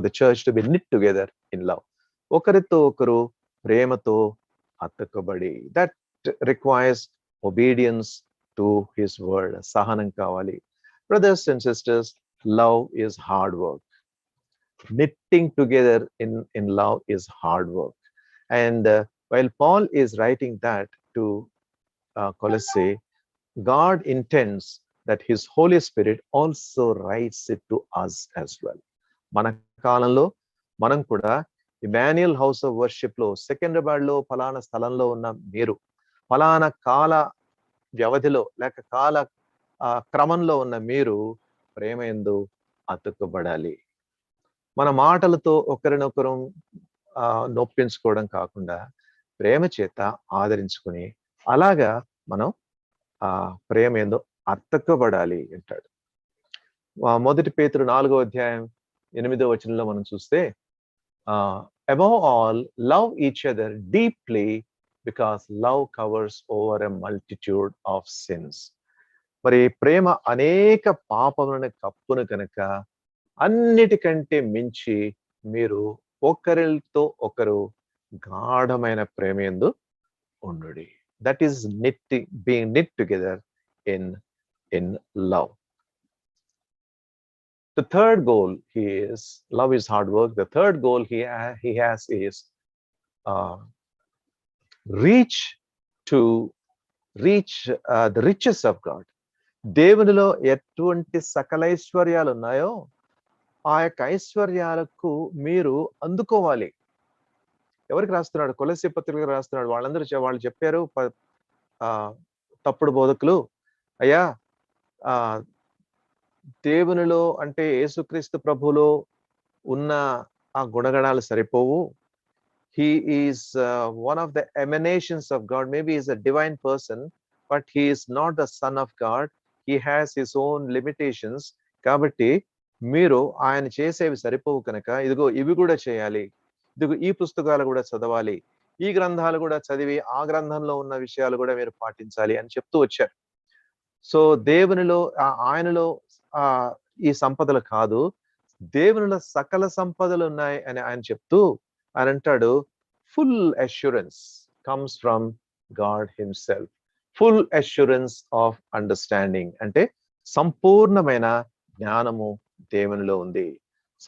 the church to be knit together in love. ఒకరితో ఒకరు ప్రేమతో అతుకబడి, that requires obedience to his word. సహనం కావాలి. Brothers and sisters, love is hard work. Knitting together in love is hard work. And while Paul is writing that to Colossae, God intends that his Holy Spirit also writes it to us as well. మన కాలంలో మనం కూడా Emmanuel house of worship లో సికింద్రాబాద్లో ఫలానా స్థలంలో ఉన్న మీరు, ఫలానా కాల వ్యవధిలో లేక కాల క్రమంలో ఉన్న మీరు ప్రేమ యందు అతుకబడాలి. మన మాటలతో ఒకరినొకరు నొప్పించుకోవడం కాకుండా ప్రేమ చేత ఆదరించుకుని అలాగా మనం ప్రేమ యందు అతుకబడాలి అంటాడు. మొదటి పేతురు 4వ అధ్యాయం 8వ వచనంలో మనం చూస్తే, above all love each other deeply because love covers over a multitude of sins. మరి ప్రేమ అనేక పాపములను కప్పును కనుక అన్నిటికంటే మించి మీరు ఒకరితో ఒకరు గాఢమైన ప్రేమ యందు ఉండుడి. That is being knit together in love. The third goal is, love is hard work. The third goal he has is reach the riches of God. దేవునిలో ఎటువంటి సకల ఐశ్వర్యాలు ఉన్నాయో ఆ యొక్క ఐశ్వర్యాలకు మీరు అందుకోవాలి. ఎవరికి రాస్తున్నాడు? కొలస్సీ పత్రికకు రాస్తున్నాడు. వాళ్ళు చెప్పారు, తప్పుడు బోధకులు, అయ్యా దేవునిలో అంటే యేసుక్రీస్తు ప్రభులో ఉన్న ఆ గుణగణాలు సరిపోవు. He is one of the emanations of God. Maybe he is a divine person, but he is not the son of God. He has his own limitations. కాబట్టి మీరు ఆయన చేసేవి సరిపోవు కనుక ఇదిగో ఇవి కూడా చేయాలి, ఇదిగో ఈ పుస్తకాలు కూడా చదవాలి, ఈ గ్రంథాలు కూడా చదివి ఆ గ్రంథంలో ఉన్న విషయాలు కూడా మీరు పాటించాలి అని చెప్తూ వచ్చారు. సో దేవునిలో ఆయనలో ఈ సంపదలు కాదు, దేవునిలో సకల సంపదలు ఉన్నాయి అని ఆయన చెప్తూ ఆయన అంటాడు, full assurance comes from God himself. Full assurance of understanding అంటే సంపూర్ణమైన జ్ఞానము దేవునిలో ఉంది.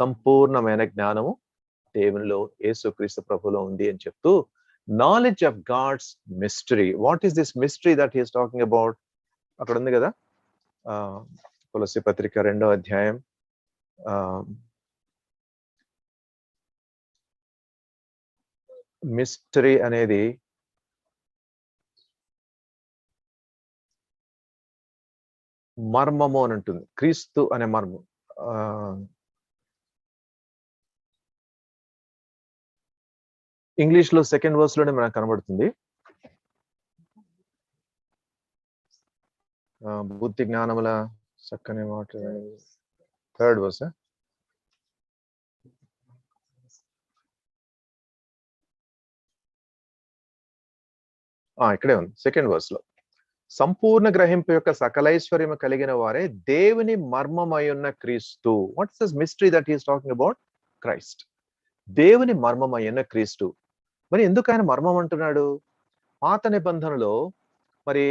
సంపూర్ణమైన జ్ఞానము దేవునిలో యేసుక్రీస్తు ప్రభులో ఉంది అని చెప్తూ knowledge of God's mystery. What is this mystery that he is talking about? అక్కడ ఉంది కదా, కొలస్సీ పత్రిక 2వ అధ్యాయం మిస్టరీ అనేది మర్మము అని ఉంటుంది. క్రీస్తు అనే మర్మం. ఇంగ్లీష్ లో 2nd వర్స్ లోనే మనకు కనబడుతుంది. బుద్ధి జ్ఞానముల చక్కని మాట 3rd వర్స్. ఇక్కడే ఉంది 2nd వర్స్ లో. సంపూర్ణ గ్రహింపు యొక్క సకలైశ్వర్యము కలిగిన వారే దేవుని మర్మమై ఉన్న క్రీస్తు. What's this mystery that he is talking about? Christ. దేవుని మర్మమై ఉన్న క్రీస్తు. మరి ఎందుకు ఆయన మర్మం అంటున్నాడు? పాత నిబంధనలో మరి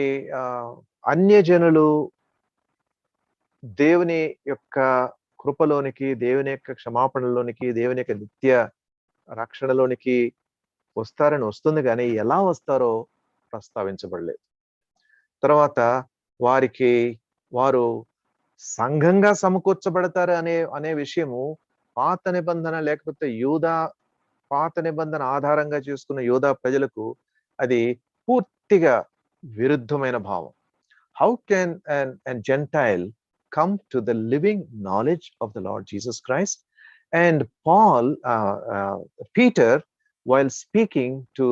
అన్యజనులు దేవుని యొక్క కృపలోనికి, దేవుని యొక్క క్షమాపణలోనికి, దేవుని యొక్క నిత్య రక్షణలోనికి వస్తారని వస్తుంది, కానీ ఎలా వస్తారో ప్రస్తావించబడలేదు. తర్వాత వారు సంఘంగా సమకూర్చబడతారు అనే విషయము పాత నిబంధన లేకపోతే పాత నిబంధన ఆధారంగా చేసుకున్న యూదా ప్రజలకు అది పూర్తిగా విరుద్ధమైన భావం. How can an Gentile come to the living knowledge of the Lord Jesus Christ? And Peter, while speaking to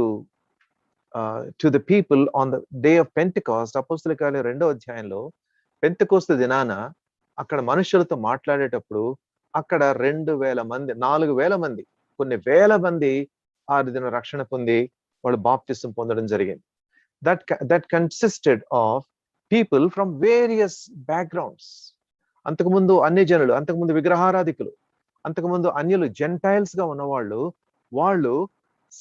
the people on the day of Pentecost, అపోస్తల కార్యాలు 2వ అధ్యాయంలో పెంతెకోస్తు దినాన అక్కడ మనుషులతో మాట్లాడేటప్పుడు అక్కడ 2,000 మంది, 4,000 మంది, కొన్ని వేల మంది ఆ దిన రక్షణ పొంది వాళ్ళు బాప్తిసం పొందడం జరిగింది. That consisted of people from various backgrounds. అంతకుముందు అన్యజనులు, అంతకుముందు విగ్రహారాధికులు, అంతకుముందు అన్యులు, జెంటైల్స్ గా ఉన్నవాళ్ళు, వాళ్ళు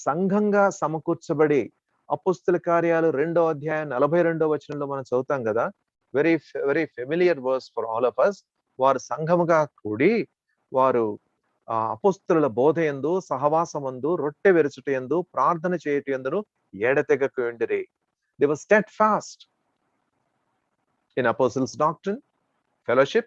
సంఘంగా సమకూర్చబడి అపోస్తల కార్యాలు 2వ అధ్యాయం 42వ వచనంలో మనం చదువుతాం కదా, very very familiar verse for all of us. వారు సంఘముగా కూడి వారు అపోస్తలుల బోధ యందు, సహవాసమందు, రొట్టె విరుచుట యందు, ప్రార్థన చేయుట యందును ఎడతెగక ఉండిరి. They were steadfast in apostles' doctrine, fellowship,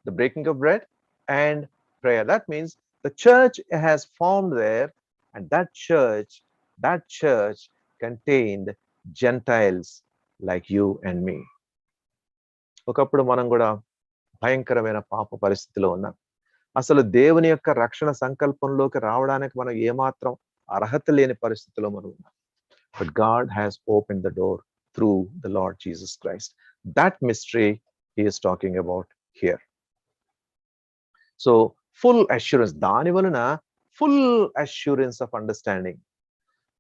the breaking of bread, and prayer. That means the church has formed there, and that church contained Gentiles like you and me. ఒకప్పుడు మనం కూడా భయంకరమైన పాప పరిస్థితిలో ఉన్నాం. అసలు దేవుని యొక్క రక్షణ సంకల్పంలోకి రావడానికి మనం ఏమాత్రం అర్హత లేని పరిస్థితిలో మనం ఉన్నాం. But God has opened the door through the Lord Jesus Christ. That mystery he is talking about here. So full assurance, దాని వలన full assurance of understanding.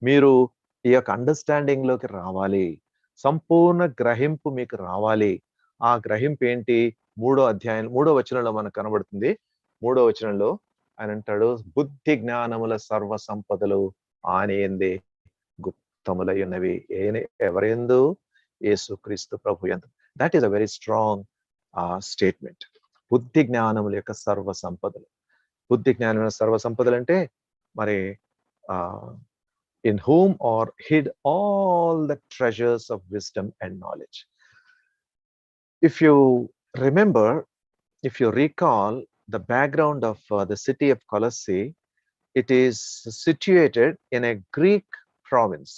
మీరు ఈ యొక్క అండర్స్టాండింగ్ లోకి రావాలి, సంపూర్ణ గ్రహింపు మీకు రావాలి. ఆ గ్రహింపు ఏంటి? 3వ అధ్యాయం 3వ వచనంలో మనకు కనబడుతుంది. 3వ వచనంలో ఆయన అంటాడు, బుద్ధి జ్ఞానముల సర్వ సంపదలు ఆయన యందే గుప్తములై ఉన్నవి. ఎవరెందు? యేసుక్రీస్తు ప్రభు యందు. That is a very strong statement. బుద్ధి జ్ఞానముల యొక్క సర్వ సంపదలు. బుద్ధి జ్ఞానముల సర్వ సంపదలు అంటే మరి in whom are hid all the treasures of wisdom and knowledge. If you remember, if you recall the background of the city of Colossae, it is situated in a Greek province.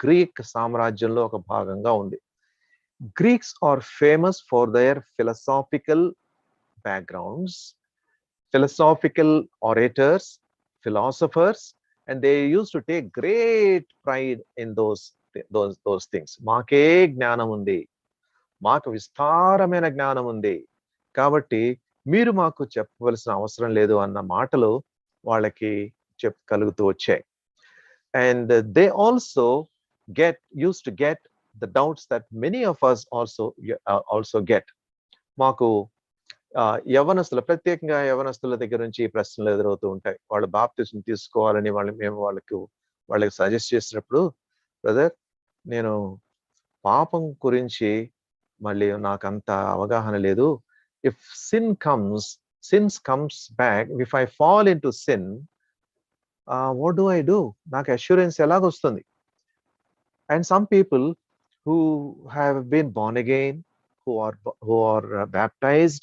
Greek సామ్రాజ్యంలో ఒక భాగంగా ఉంది. Greeks are famous for their philosophical backgrounds, philosophical orators, philosophers, and they used to take great pride in those things. మాకే జ్ఞానం ఉంది, మాకు విస్తారమైన జ్ఞానం ఉంది, కాబట్టి మీరు మాకు చెప్పవలసిన అవసరం లేదు అన్న మాటలు వాళ్ళకి కలుగుతూ వచ్చాయి. And they also used to get the doubts that many of us also get. మాకు యవనస్తులు, ప్రత్యేకంగా యవనస్తుల దగ్గర నుంచి ఈ ప్రశ్నలు ఎదురవుతూ ఉంటాయి. వాళ్ళు బాప్తిసం తీసుకోవాలని మేము వాళ్ళకి సజెస్ట్ చేసినప్పుడు, బ్రదర్ నేను పాపం గురించి మళ్ళీ నాకంత అవగాహన లేదు. If sins comes back, if I fall into sin, what do I do? నాకు అష్యూరెన్స్ ఎలాగొస్తుంది? And some people who have been born again, who are baptized,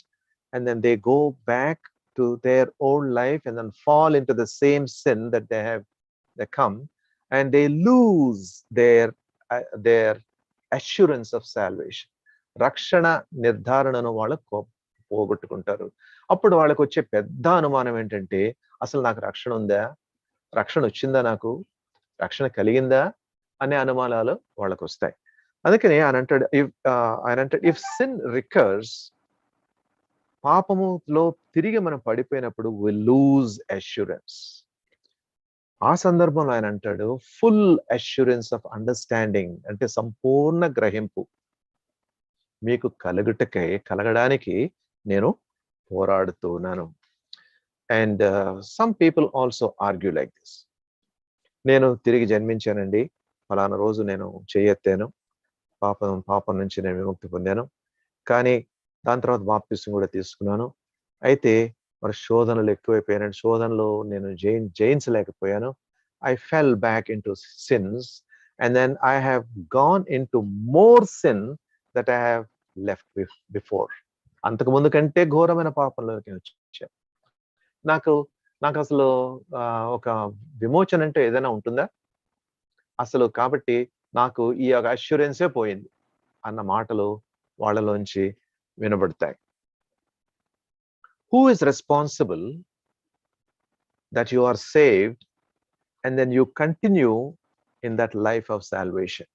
and then they go back to their old life and then fall into the same sin that they come, and they lose their assurance of salvation. రక్షణ నిర్ధారణను వాళ్ళు పోగొట్టుకుంటారు. అప్పుడు వాళ్ళకి వచ్చే పెద్ద అనుమానం ఏంటంటే, అసలు నాకు రక్షణ ఉందా? రక్షణ వచ్చిందా? నాకు రక్షణ కలిగిందా? అనే అనుమానాలు వాళ్ళకు వస్తాయి. అందుకని ఆయన అంటాడు, ఇఫ్ సిన్ రికర్స్, పాపములో తిరిగి మనం పడిపోయినప్పుడు వి లూజ్ అష్యూరెన్స్. ఆ సందర్భంలో ఆయన అంటాడు, ఫుల్ అష్యూరెన్స్ ఆఫ్ అండర్స్టాండింగ్, అంటే సంపూర్ణ గ్రహింపు మీకు కలగడానికి నేను పోరాడుతున్నాను. And some people also argue like this. నేను తిరిగి జన్మించానండి, ఫలానా రోజు నేను చేయెత్తాను, పాపం నుంచి నేను విముక్తి పొందాను, కానీ దాని తర్వాత బాప్తిసం కూడా తీసుకున్నాను. అయితే మరి శోధనలు ఎక్కువైపోయాను, శోధనలో నేను జయించలేకపోయాను. I fell back into sins, and then I have gone into more sin that I have left before. అంతకు ముందు కంటే ఘోరమైన పాపంలోకి వచ్చాను. నాకు అసలు ఒక విమోచన అంటే ఏదైనా ఉంటుందా అసలు? కాబట్టి నాకు ఈ అష్యూరెన్సే పోయింది అన్న మాటలు వాళ్ళలోంచి వినబడతాయి. Who is responsible that you are saved and then you continue in that life of salvation?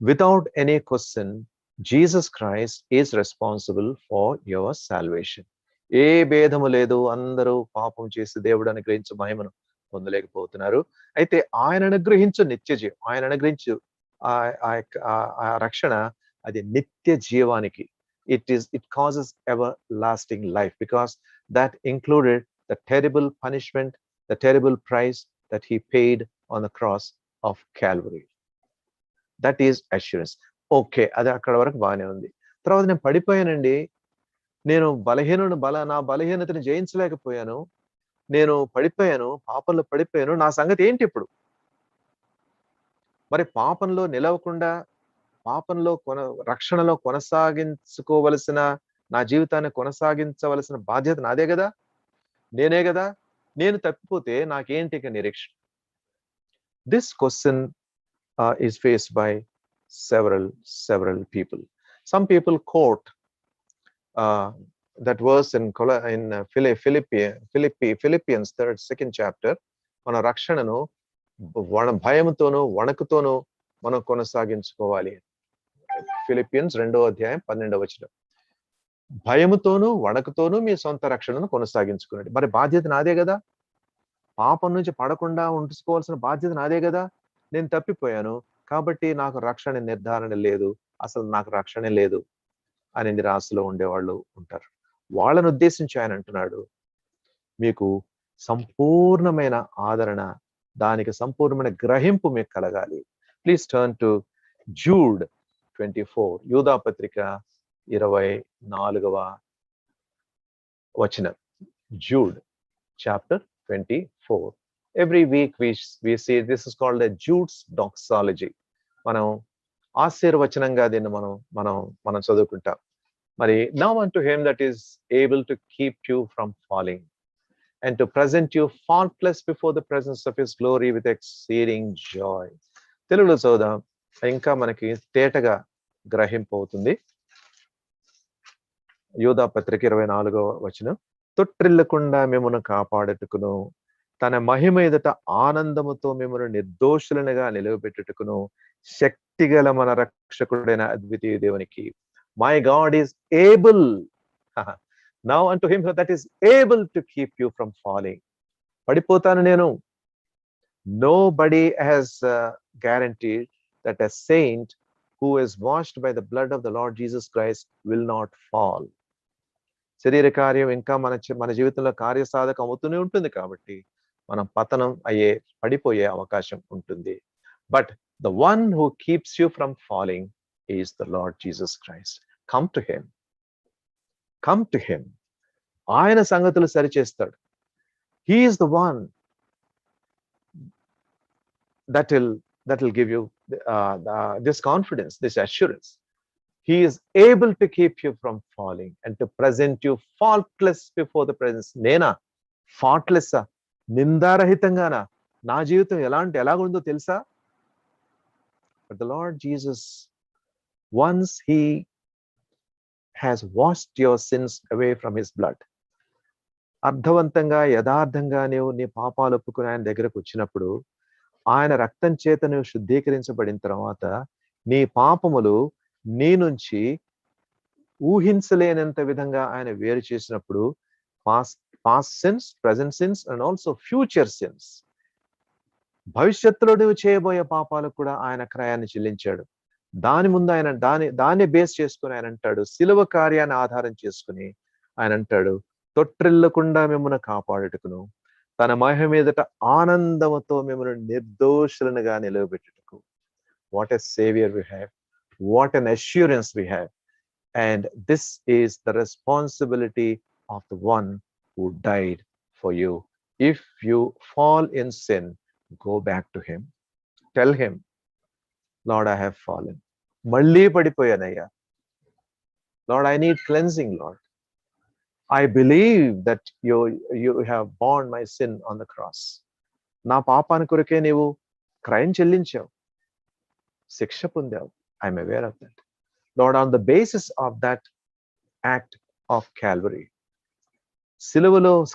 Without any question, Jesus Christ is responsible for your salvation. ఏ భేదము లేదు, అందరూ పాపం చేసి దేవుడు అనుగ్రహించు మహిమను పొందలేకపోతున్నారు. అయితే ఆయన అనుగ్రహించు నిత్య జీవం, ఆయన అనుగ్రహించు ఆ రక్షణ, అది నిత్య జీవానికి, it causes everlasting life, because that included the terrible punishment, the terrible price that he paid on the cross of Calvary. That is assurance. Okay, అది అక్కడ వరకు బాగానే ఉంది. తర్వాత నేను పడిపోయానండి, నేను నా బలహీనతను జయించలేకపోయాను, నేను పడిపోయాను, పాపంలో పడిపోయాను, నా సంగతి ఏంటి ఇప్పుడు? మరి పాపంలో నిలవకుండా, పాపంలో రక్షణలో కొనసాగించుకోవలసిన, నా జీవితాన్ని కొనసాగించవలసిన బాధ్యత నాదే కదా, నేనే కదా. నేను తప్పిపోతే నాకేంటి ఇక నిరీక్షణ? This question is faced by several people. Some people quote that verse in Philippians 2nd chapter. మన రక్షణను భయముతోనూ వణకుతోనూ మనం కొనసాగించుకోవాలి. ఫిలిపియన్స్ 2వ అధ్యాయం 12వ వచనం. భయముతోనూ వణకుతోనూ మీ సొంత రక్షణను కొనసాగించుకున్నాడు. మరి బాధ్యత నాదే కదా, పాపం నుంచి పడకుండా ఉంచుకోవాల్సిన బాధ్యత నాదే కదా. నేను తప్పిపోయాను కాబట్టి నాకు రక్షణ నిర్ధారణ లేదు, అసలు నాకు రక్షణ లేదు అని నిరాశలో ఉండేవాళ్ళు ఉంటారు. వాళ్ళను ఉద్దేశించి ఆయన అంటున్నాడు, మీకు సంపూర్ణమైన ఆదరణ, దానికి సంపూర్ణమైన గ్రహింపు మీకు కలగాలి. ప్లీజ్ టర్న్ టు జూడ్ 24, యూదా పత్రిక 24వ వచనం. Jude chapter 24. Every week we see this is called a Jude's doxology. మనం ఆశీర్వచనంగా దీన్ని మనం చదువుకుంటాం. మరి now unto him that is able to keep you from falling and to present you faultless before the presence of his glory with exceeding joy. తెలుగులో చదువుదాం, ఇంకా మనకి తేటగా గ్రహింపు అవుతుంది. యూదా పత్రిక 24వ వచనం. తొట్టిల్లకుండా మిమ్మల్ని కాపాడటకును, తన మహిమ ఎదుట ఆనందముతో మిమ్మల్ని నిర్దోషులనుగా నిలవబెట్టుటకును శక్తిగల మన రక్షకుడైన అద్వితీయ దేవునికి, my God is able now unto him that is able to keep you from falling. పడిపోతాను నేను, Nobody has guaranteed that a saint who is washed by the blood of the Lord Jesus Christ will not fall. శరీర కార్యం ఇంకా మన జీవితంలో కార్యసాధకం అవుతూనే ఉంటుంది కాబట్టి మనం పతనం పడిపోయే అవకాశం ఉంటుంది. But the one who keeps you from falling is the Lord Jesus Christ. Come to him. Come to him. ఆయన సంగతులు సరిచేస్తాడు. He is the one that will give you this confidence, this assurance. He is able to keep you from falling and to present you faultless before the presence. Nena faultless నిందారహితంగానా నా జీవితం ఎలాగుందో తెలుసా? But the Lord Jesus, once he has washed your sins away from his blood, అర్థవంతంగా యథార్థంగా నీవు నీ పాపాలు ఒప్పుకుని ఆయన దగ్గరకు వచ్చినప్పుడు ఆయన రక్తం చేత నువ్వు శుద్ధీకరించబడిన తర్వాత నీ పాపములు నీ నుంచి ఊహించలేనంత విధంగా ఆయన వేరు చేసినప్పుడు past sins, present sins and also future sins, భవిష్యత్తులో నువ్వు చేయబోయే పాపాలకు కూడా ఆయన క్రయాన్ని చెల్లించాడు. దాని ముందు ఆయన దాన్ని బేస్ చేసుకుని ఆయన అంటాడు, సిలువ కార్యాన్ని ఆధారం చేసుకుని ఆయన అంటాడు, తొట్టిల్లకుండా మిమ్మల్ని కాపాడుటకును తన మహిమ మీదట ఆనందముతో మిమ్మల్ని నిర్దోషులనుగా నిలవబెట్టుటకు. What a savior we have, what an assurance we have. And this is the responsibility of the one who died for you. If you fall in sin, go back to him. Tell him, Lord, I have fallen. Malli padipoyanayya. Lord, I need cleansing, Lord. I believe that you have borne my sin on the cross. నా పాపాని కొరకే నీవు క్రయం చెల్లించావు, శిక్ష పొందావు. I'm aware of that. Lord, on the basis of that act of Calvary,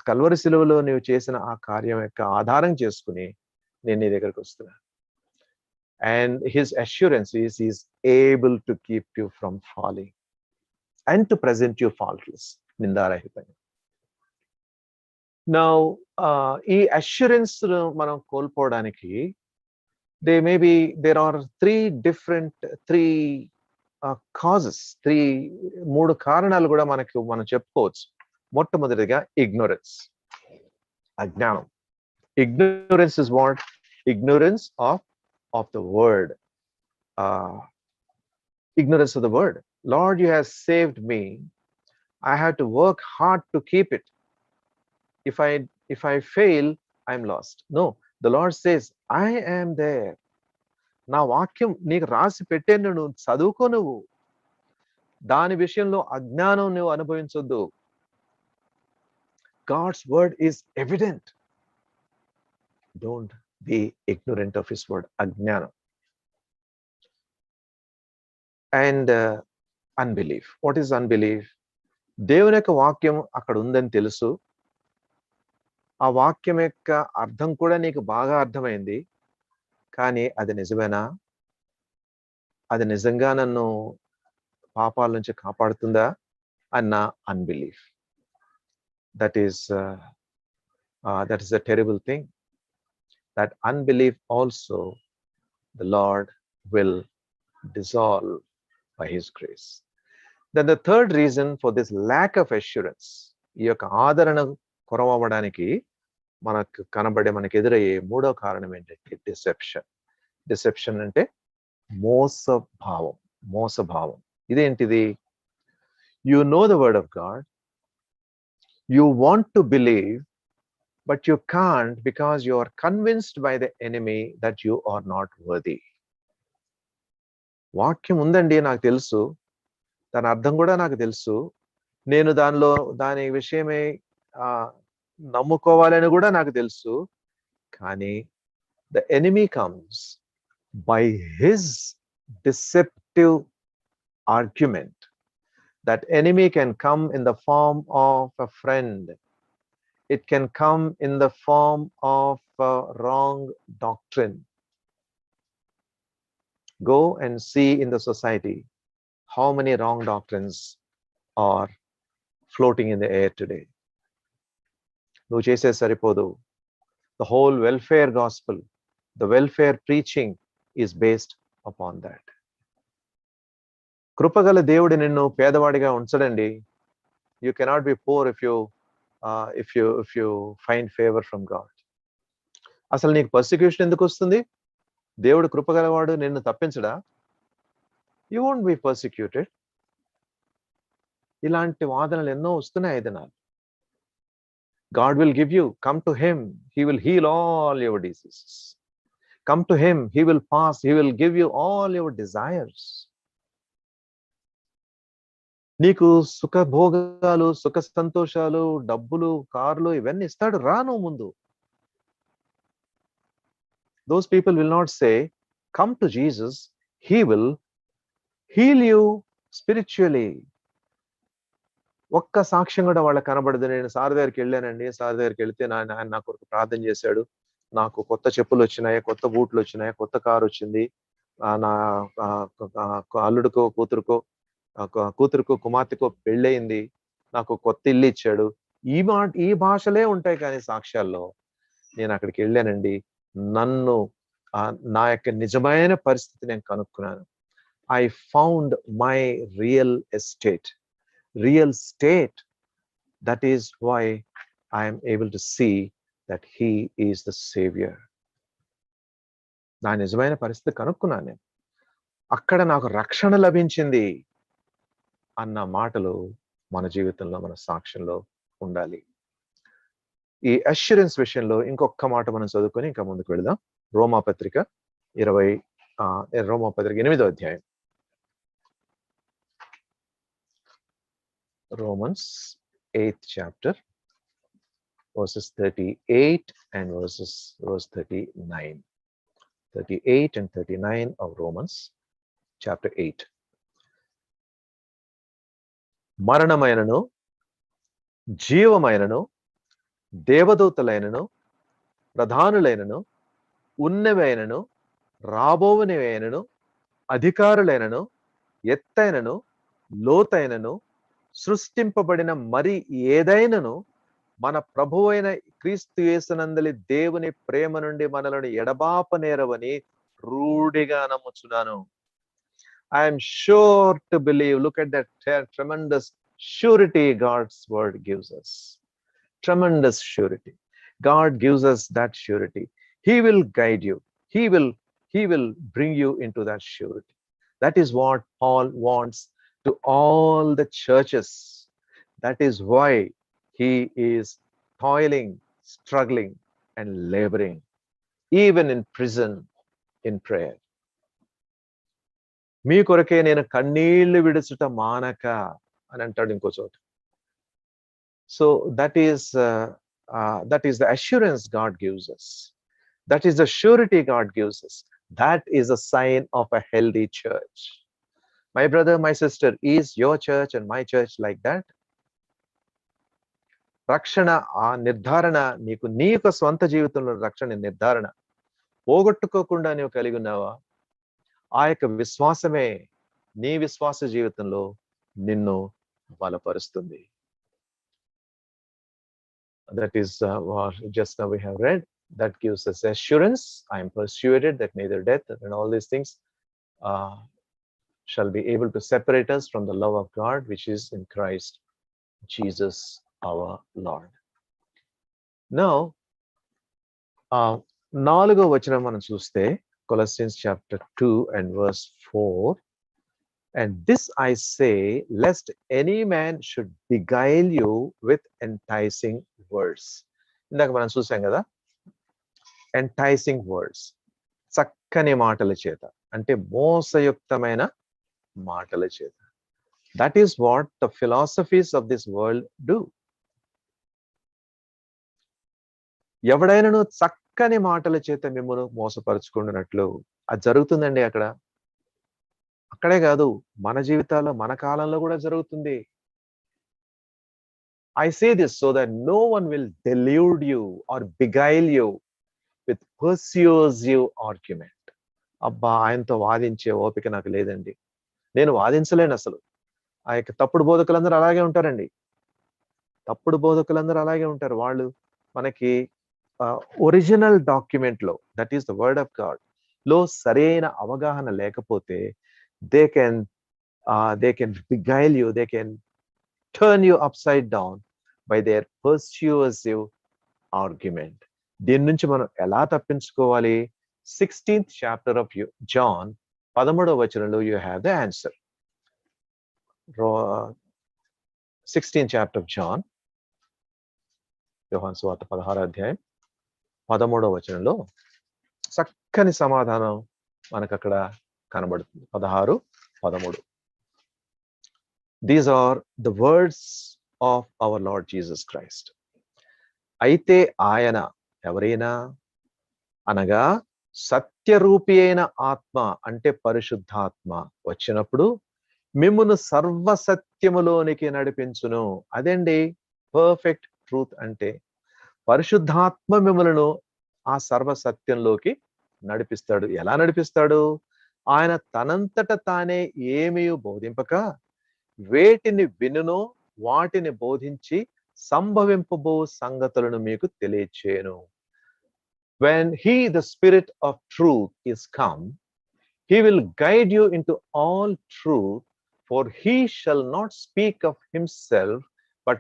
Calvary సిలువలో నీవు చేసిన ఆ కార్యం యొక్క ఆధారం చేసుకుని నేను నీ దగ్గరకు వస్తున్నా. And his assurance is he is able to keep you from falling and to present you faultless, నిందారహితంగా. Now, ఈ అష్యూరెన్స్ మనం కోల్పోవడానికి there are three causes, మూడు కారణాలు కూడా మనం చెప్పుకోవచ్చు. మొట్టమొదటిగా ignorance, అజ్ఞానం. Ignorance is what? Ignorance of the word. Ignorance of the word. Lord, you have saved me. I have to work hard to keep it. If I fail, I'm lost. No, the Lord says, I am there. నా వాక్యం నీకు రాసి పెట్టాను, నువ్వు చదువుకో. నువ్వు దాని విషయంలో అజ్ఞానం నువ్వు అనుభవించొద్దు. God's word is evident. Don't be ignorant of his word. Ajnana. And unbelief. What is unbelief? దేవుని యొక్క వాక్యం అక్కడ ఉందని తెలుసు, ఆ వాక్యం యొక్క అర్థం కూడా నీకు బాగా అర్థమైంది, కానీ అది నిజమేనా? అది నిజంగా నన్ను పాపాల నుంచి కాపాడుతుందా అన్న unbelief. That is a terrible thing. That unbelief also the Lord will dissolve by his grace. Then the third reason for this lack of assurance, ఈ యొక్క ఆదరణ కొరవడానికి మనకు ఎదురయ్యే మూడో కారణం ఏంటంటే డిసెప్షన్ అంటే మోసభావం. ఇదేంటిది? You know the word of God, you want to believe, but you can't because you are convinced by the enemy that you are not worthy. వాక్యం ఉందండి, నాకు తెలుసు, దాని అర్థం కూడా నాకు తెలుసు, నేను దాని విషయమే నమ్ముకోవాలని కూడా నాకు తెలుసు, కానీ the enemy comes by his deceptive argument. That enemy can come in the form of a friend. It can come in the form of a wrong doctrine. Go and see in the society how many wrong doctrines are floating in the air today. నువ్వు చేసే సరిపోదు. The whole welfare gospel The welfare preaching is based upon that. కృపగల దేవుడు నిన్ను పేదవాడిగా ఉంచడండి. You cannot be poor if you find favor from God. అసలు నీకు persecution ఎందుకు వస్తుంది? దేవుడు కృపగలవాడు, నిన్ను తప్పించడా? You won't be persecuted. ఇలాంటి వాదనలు ఎన్నో వస్తున్నాయి ఈ దినాలు. God will give you, come to him, he will heal all your diseases. Come to him, he will pass, he will give you all your desires. నీకు సుఖభోగాలు, సుఖ సంతోషాలు, డబ్బులు, కార్లు ఇవన్నీ ఇస్తాడు, రాను ముందు. Those people will not say, come to Jesus, he will heal you spiritually. ఒక్క సాక్ష్యం కూడా వాళ్ళకి కనబడదు. నేను సార్ దగ్గరికి వెళ్ళానండి, సార్ దగ్గరికి వెళ్తే ఆయన నా కొరకు ప్రార్థన చేశాడు, నాకు కొత్త చెప్పులు వచ్చినాయి, కొత్త బూట్లు వచ్చినాయి, కొత్త కారు వచ్చింది, నా అల్లుడికో కూతురుకో కుమార్తెకో పెళ్ళయింది, నాకు కొత్త ఇల్లు ఇచ్చాడు. ఈ భాషలే ఉంటాయి కానీ సాక్ష్యాల్లో నేను అక్కడికి వెళ్ళానండి, నన్ను నా యొక్క నిజమైన పరిస్థితి నేను కనుక్కున్నాను. I found my real state. That is why I am able to see that he is the savior. నా నిజమైన పరిస్థితి కనుక్కున్నాను నేను, అక్కడ నాకు రక్షణ లభించింది అన్న మాటలు మన జీవితంలో, మన సాక్ష్యంలో ఉండాలి. ఈ అష్యూరెన్స్ విషయంలో ఇంకొక మాట మనం చదువుకొని ఇంకా ముందుకు వెళదాం. రోమాపత్రిక 8వ అధ్యాయం. Romans 8th chapter, verses 38 and verse 39. 38 and 39 of Romans chapter 8. మరణమైనను, జీవమైనను, దేవదూతలైనను, ప్రధానులైనను, ఉన్నవైనను, రాబోవునివైనను, అధికారులైనను, ఎత్తైనను, లోతైనను, సృష్టింపబడిన మరి ఏదైనను మన ప్రభువైన క్రీస్తు యేసునందలి దేవుని ప్రేమ నుండి మనలను ఎడబాపనేరవని రూఢిగా నమ్ముచున్నాను. I am sure to believe. Look at that tremendous surety God's word gives us. Tremendous surety. God gives us that surety. He will guide you. He will bring you into that surety. That is what Paul wants to all the churches. That is why he is toiling, struggling, and laboring, even in prison, in prayer. మీ కొరకే నేను కన్నీళ్లు విడుచుట మానక అని అంటాడు ఇంకో చోట. So that is the assurance God gives us. That is the surety God gives us. That is a sign of a healthy church. My brother, my sister, is your church and my church like that? రక్షణ ఆ నిర్ధారణ నీకు, నీ యొక్క స్వంత జీవితంలో రక్షణ నిర్ధారణ పోగొట్టుకోకుండా నీవు కలిగి ఉన్నావా? ఆ యొక్క విశ్వాసమే నీ విశ్వాస జీవితంలో నిన్ను బలపరుస్తుంది. That is what just now we have read. That gives us assurance. I am persuaded that neither death and all these things shall be able to separate us from the love of God which is in Christ Jesus our Lord. Now, 4వ వచనం మనం చూస్తే Colossians chapter 2 and verse 4. And this I say, lest any man should beguile you with enticing words. ఇందాక మనం చూసాం కదా, enticing words, చక్కని మాటల చేత, అంటే మోసయుక్తమైన మాటల చేత. That is what the philosophies of this world do. ఎవడైనాను చక్కని మాటల చేత మిమ్మల్ని మోసపరుచుకున్నట్లు అది జరుగుతుందండి. అక్కడే కాదు, మన జీవితాల్లో, మన కాలంలో కూడా జరుగుతుంది. I say this so that no one will delude you or beguile you with persuasive argument. అబ్బా, ఆయనతో వాదించే ఓపిక నాకు లేదండి, నేను వాదించలేను అసలు. ఆ యొక్క తప్పుడు బోధకులందరూ అలాగే ఉంటారండి. తప్పుడు బోధకులందరూ అలాగే ఉంటారు. వాళ్ళు మనకి ఒరిజినల్ డాక్యుమెంట్ లో, that is the word of God లో సరైన అవగాహన లేకపోతే they can beguile you, they can turn you upside down by their persuasive argument. దీని నుంచి మనం ఎలా తప్పించుకోవాలి? 16th chapter of John 13వ వచనంలో you have the answer. 16th chapter of John, యోహాను సువార్త 16వ అధ్యాయం 13వ వచనంలో చక్కని సమాధానం మనకు అక్కడ కనబడుతుంది. 16, 13. These are the words of our Lord Jesus Christ. అయితే ఆయన ఎవరైనా అనగా సత్యరూపి అయిన ఆత్మ అంటే పరిశుద్ధాత్మ వచ్చినప్పుడు మిమ్మును సర్వసత్యములోనికి నడిపించును. అదండి పర్ఫెక్ట్ ట్రూత్ అంటే. పరిశుద్ధాత్మ మిమ్మలను ఆ సర్వసత్యంలోకి నడిపిస్తాడు. ఎలా నడిపిస్తాడు? ఆయన తనంతట తానే ఏమీ బోధింపక వేటిని వినునో వాటిని బోధించి సంభవింపబో సంగతులను మీకు తెలియచేయును. When he, the Spirit of truth, is come, he will guide you into all truth, for he shall not speak of himself, but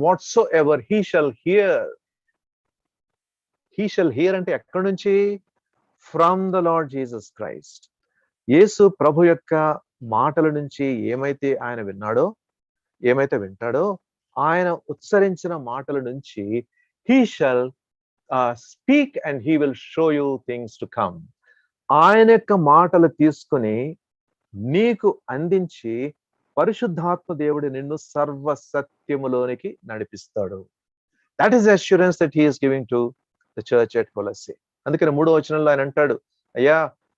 whatsoever he shall hear. He shall hear అంటే ఎక్కడి నుంచి? From the Lord Jesus Christ. యేసు ప్రభు యొక్క మాటల నుంచి ఏమైతే ఆయన విన్నాడో, ఏమైతే వింటాడో, ఆయన ఉచ్చరించిన మాటల నుంచి he shall speak and he will show you things to come. ఆయన యొక్క మాటలు తీసుకుని నీకు అందించి పరిశుద్ధాత్మ దేవుడు నిన్ను సర్వసత్యములోనికి నడిపిస్తాడు. That is the assurance that he is giving to the church at Colossae. అందుకని 3వ వచనంలో ఆయన అంటాడు, అయ్యా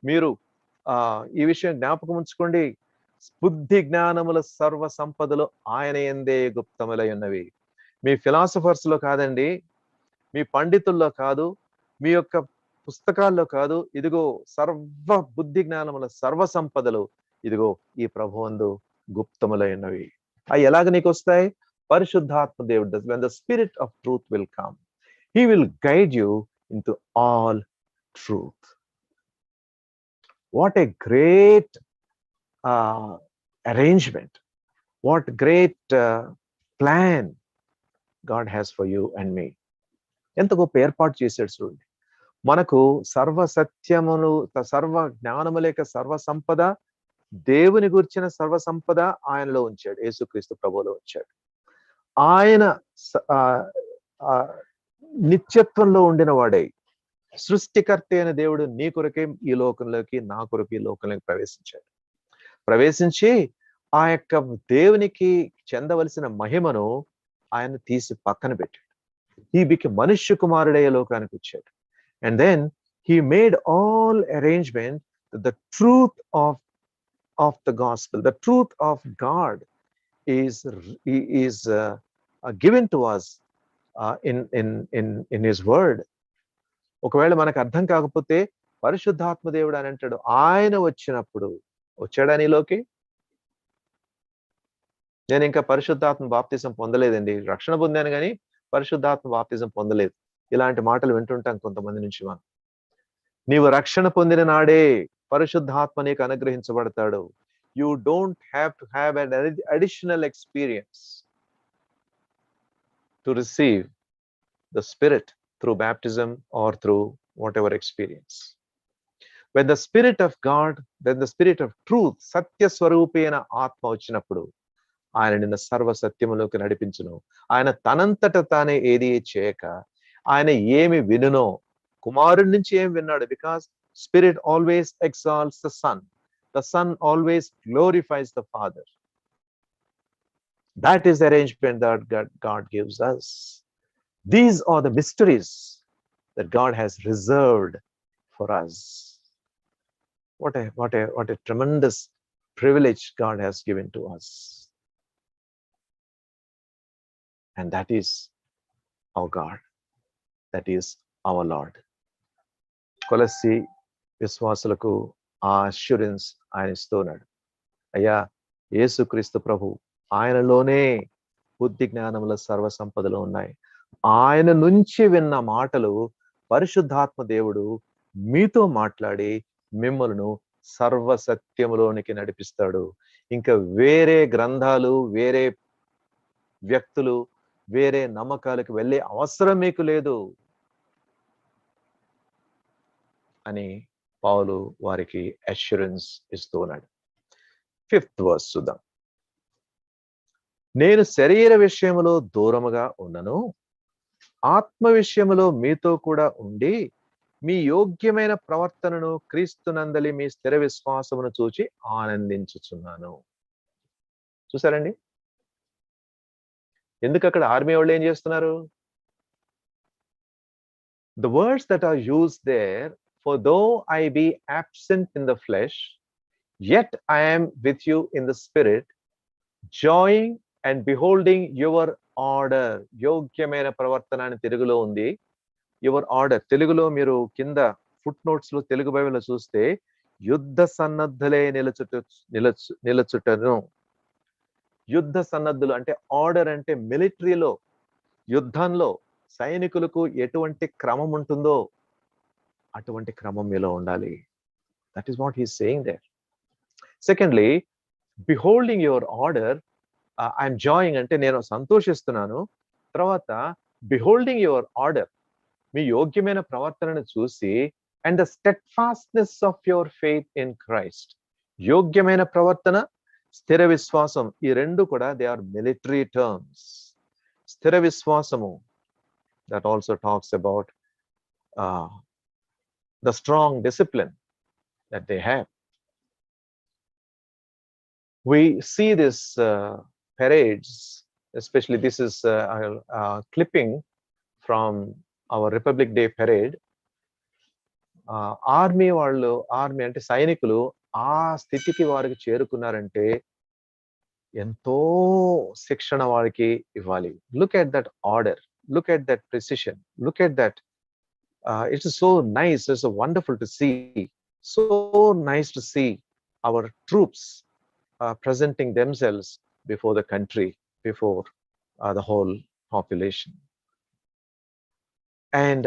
మీరు ఈ విషయం జ్ఞాపకం ఉంచుకోండి, బుద్ధి జ్ఞానముల సర్వ సంపదలు ఆయన యందే గుప్తములై ఉన్నవి. మీ ఫిలాసఫర్స్ లో కాదండి, మీ పండితుల్లో కాదు, మీ యొక్క పుస్తకాల్లో కాదు, ఇదిగో సర్వ బుద్ధి జ్ఞానముల సర్వ సంపదలు ఇదిగో ఈ ప్రభువందు గుప్తములై ఉన్నవి. అవి ఎలాగ నీకు వస్తాయి? పరిశుద్ధాత్మ దేవుడు, when the spirit of truth will come, he will guide you into all truth. What a great arrangement, what great plan God has for you and me. ఎంత గొప్ప ఏర్పాటు చేశాడు చూడండి. మనకు సర్వ సత్యమును, సర్వ జ్ఞానము లేక సర్వ సంపద, దేవుని గురించిన సర్వ సంపద ఆయనలో ఉంచాడు, యేసుక్రీస్తు ప్రభువులో ఉంచాడు. ఆయన నిత్యత్వంలో ఉండిన వాడై, సృష్టికర్త అయిన దేవుడు నీ కొరకే ఈ లోకంలోకి, నా కొరకు ఈ లోకంలోకి ప్రవేశించాడు. ప్రవేశించి ఆ యొక్క దేవునికి చెందవలసిన మహిమను ఆయన తీసి పక్కన పెట్టాడు. He became మనుష్య కుమారుడయ్యే లోకానికి వచ్చాడు. And then he made all arrangement that the truth of the gospel, the truth of God is given to us in his word. ఒకవేళ మనకు అర్థం కాకపోతే పరిశుద్ధాత్మ దేవుడు అని అంటాడు, ఆయన వచ్చినప్పుడు. వచ్చాడా నీలోకి? నేను ఇంకా పరిశుద్ధాత్మ బాప్తిజం పొందలేదండి, రక్షణ పొందాను కానీ పరిశుద్ధాత్మ బాప్తిజం పొందలేదు. ఇలాంటి మాటలు వింటుంటాం కొంతమంది నుంచి మనం. నీవు రక్షణ పొందిన నాడే పరిశుద్ధాత్మ నీకు అనుగ్రహించబడతాడు. You don't have to have an additional experience to receive the Spirit through baptism or through whatever experience. When the Spirit of God, when the Spirit of truth, సత్య స్వరూపైన ఆత్మ వచ్చినప్పుడు ఆయన నిన్న సర్వ సత్యములోకి నడిపించును. ఆయన తనంతట తానే ఏది చేయక ఆయన ఏమి వినునో, కుమారుడి నుంచి ఏం విన్నాడు, because Spirit always exalts the Son. The Son always glorifies the Father. That is the arrangement that God gives us. These are the mysteries that God has reserved for us. What a tremendous privilege God has given to us. And that is our God. That is our Lord. కొలస్సీ విశ్వాసులకు ఆ assurance ఆయన ఇస్తున్నాడు. అయ్యా, యేసుక్రీస్తు ప్రభు ఆయనలోనే బుద్ధి జ్ఞానముల సర్వ సంపదలు ఉన్నాయి. ఆయన నుంచి విన్న మాటలు పరిశుద్ధాత్మ దేవుడు మీతో మాట్లాడి మిమ్మల్ని సర్వసత్యములోనికి నడిపిస్తాడు. ఇంకా వేరే గ్రంథాలు, వేరే వ్యక్తులు, వేరే నమ్మకాలకు వెళ్ళే అవసరం మీకు లేదు అని పౌలు వారికి అష్యూరెన్స్ ఇస్తూ ఉన్నాడు. 5th verse చూద్దాం. నేను శరీర విషయములో దూరముగా ఉన్నను, ఆత్మ విషయములో మీతో కూడా ఉండి మీ యోగ్యమైన ప్రవర్తనను క్రీస్తునందలి మీ స్థిర విశ్వాసమును చూచి ఆనందించుచున్నాను. చూసారండి, ఎందుకు అక్కడ ఆర్మీ వాళ్ళు ఏం చేస్తున్నారు? The words that are used there, for though I be absent in the flesh, yet I am with you in the spirit, joying and beholding your order. యోగ్యమైన ప్రవర్తన అని తెలుగులో ఉంది. యువర్ ఆర్డర్ తెలుగులో మీరు కింద ఫుట్ నోట్స్ లో తెలుగు బైబిల్లో చూస్తే యుద్ధ సన్నద్ధులే నిలచుటను. యుద్ధ సన్నద్ధులు అంటే ఆర్డర్ అంటే మిలిటరీలో, యుద్ధంలో సైనికులకు ఎటువంటి క్రమం ఉంటుందో అటువంటి క్రమం మీలో ఉండాలి. That is what he's saying there. Secondly, beholding your order, I'm joying అంటే నేను సంతోషిస్తున్నాను. తర్వాత బిహోల్డింగ్ యువర్ ఆర్డర్, మీ యోగ్యమైన ప్రవర్తనను చూసి, and the steadfastness of your faith in Christ. యోగ్యమైన ప్రవర్తన, స్థిర విశ్వాసం, ఈ రెండు కూడా దే ఆర్ మిలిటరీ టర్మ్స్. స్థిర విశ్వాసము, that also talks about the strong discipline that they have. We see this parades, especially this is clipping from our Republic Day parade. Army వాళ్ళు, ఆర్మీ అంటే సైనికులు ఆ స్థితికి వారికి చేరుకున్నారంటే ఎంతో శిక్షణ వారికి ఇవ్వాలి. Look at that order, look at that precision, look at that. It is so nice, it's so wonderful to see, so nice to see our troops presenting themselves before the country, before the whole population. And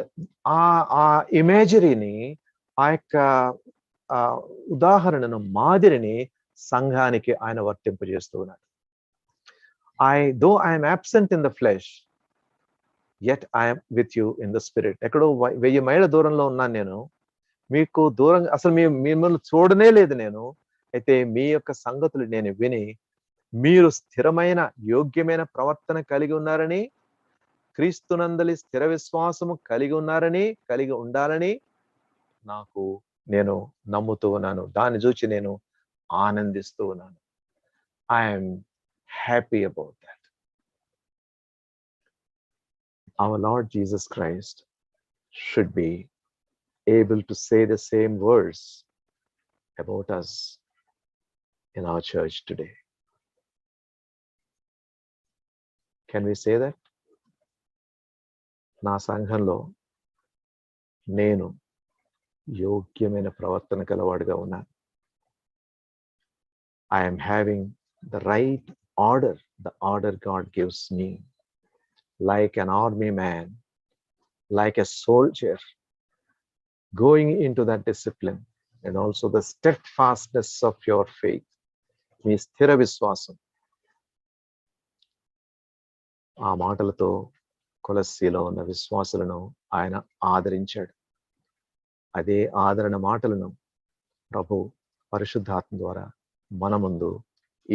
ఆ ఇమేజరీని, ఆ యొక్క ఉదాహరణను, మాదిరిని సంఘానికి ఆయన వర్తింపజేస్తూ ఉన్నాడు. though I am absent in the flesh, yet I am with you in the spirit. ఎక్కడో 1000 మైళ్ళ దూరంలో ఉన్నాను నేను, మీకు దూరంగా, అసలు మిమ్మల్ని చూడనే లేదు నేను. అయితే మీ యొక్క సంగతులు నేను విని మీరు స్థిరమైన యోగ్యమైన ప్రవర్తన కలిగి ఉన్నారని, క్రీస్తునందలి స్థిర విశ్వాసము కలిగి ఉన్నారని, కలిగి ఉండాలని నేను నమ్ముతూ ఉన్నాను. దాన్ని చూచి నేను ఆనందిస్తూ ఉన్నాను. I'm happy about that. Our Lord Jesus Christ should be able to say the same words about us in our church today. Can we say that? నా సంఘంలో నేను యోగ్యమైన ప్రవర్తన గలవాడిగా ఉన్నాను. I am having the right order, the order God gives me. Like an army man, like a soldier, going into that discipline, and also the steadfastness of your faith. మీ స్థిర విశ్వాసం. ఆ మాటలతో కొలస్సీలో ఉన్న విశ్వాసులను ఆయన ఆదరించాడు. అదే ఆదరణ మాటలను ప్రభు పరిశుద్ధాత్మ ద్వారా మన ముందు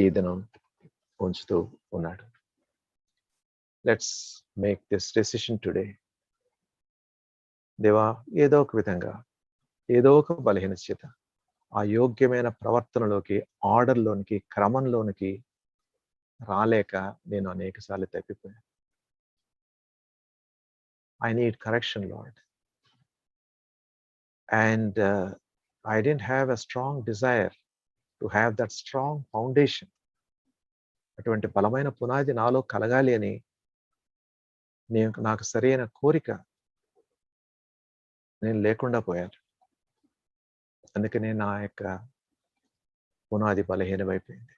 ఈ దినం ఉంచుతూ ఉన్నాడు. Let's make this decision today. దేవా, ఏదో ఒక విధంగా, ఏదో ఒక బలహీనత, ఆ యోగ్యమైన ప్రవర్తనలోకి, ఆర్డర్లోనికి, క్రమంలోనికి రాలేక నేను అనేక సార్లు తప్పిపోయాను. I need correction, Lord. And I didn't have a strong desire to have that strong foundation. అటువంటి బలమైన పునాది నాలో కలగాలి అని నాకు సరైన కోరిక నేను లేకుండా పోయాను. అందుకనే నా యొక్క పునాది బలహీనమైపోయింది.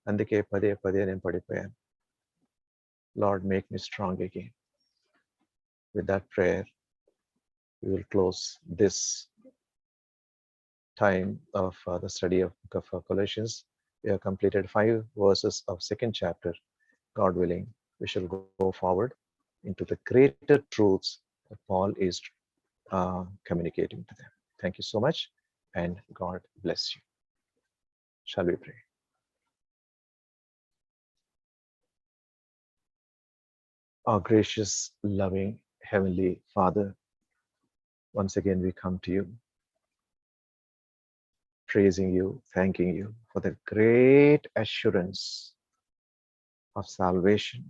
అందుకే పదే పదే నేను పడిపోయాను. Lord, make me strong again. With that prayer, we will close this time of the study of Book of Colossians. We have completed 5 verses of second chapter. God willing, we shall go forward into the greater truths that Paul is communicating to them. Thank you so much, and God bless you. Shall we pray? Our gracious, loving, Heavenly Father, once again we come to you, praising you, thanking you for the great assurance of salvation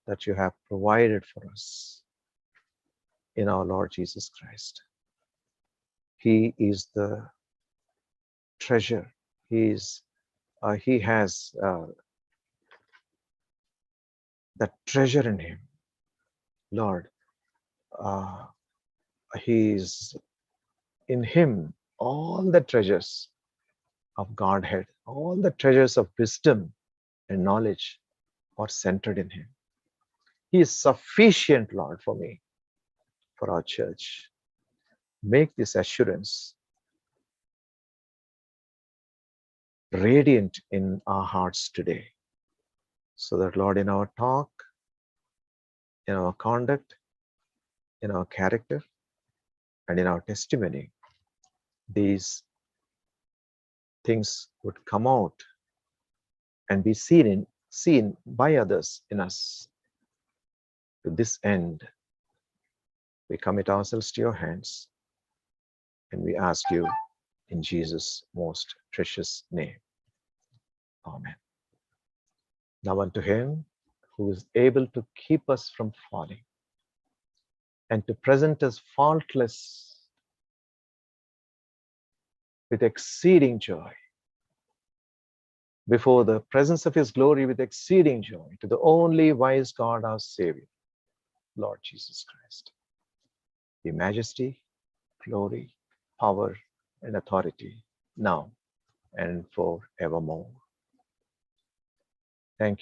that you have provided for us in our Lord Jesus Christ. He is the treasure. He has that treasure in him. Lord, he is in him all the treasures of Godhead, all the treasures of wisdom and knowledge are centered in him. He is sufficient, Lord, for me, for our church. Make this assurance radiant in our hearts today, so that, Lord, in our talk, in our conduct, in our character, and in our testimony, these things would come out and be seen by others in us. To this end, we commit ourselves to your hands, and we ask you in Jesus' most precious name. Amen. Now unto him who is able to keep us from falling and to present us faultless with exceeding joy before the presence of his glory with exceeding joy, to the only wise God, our Savior, Lord Jesus Christ, be majesty, glory, power, and authority now and forevermore. Thank you.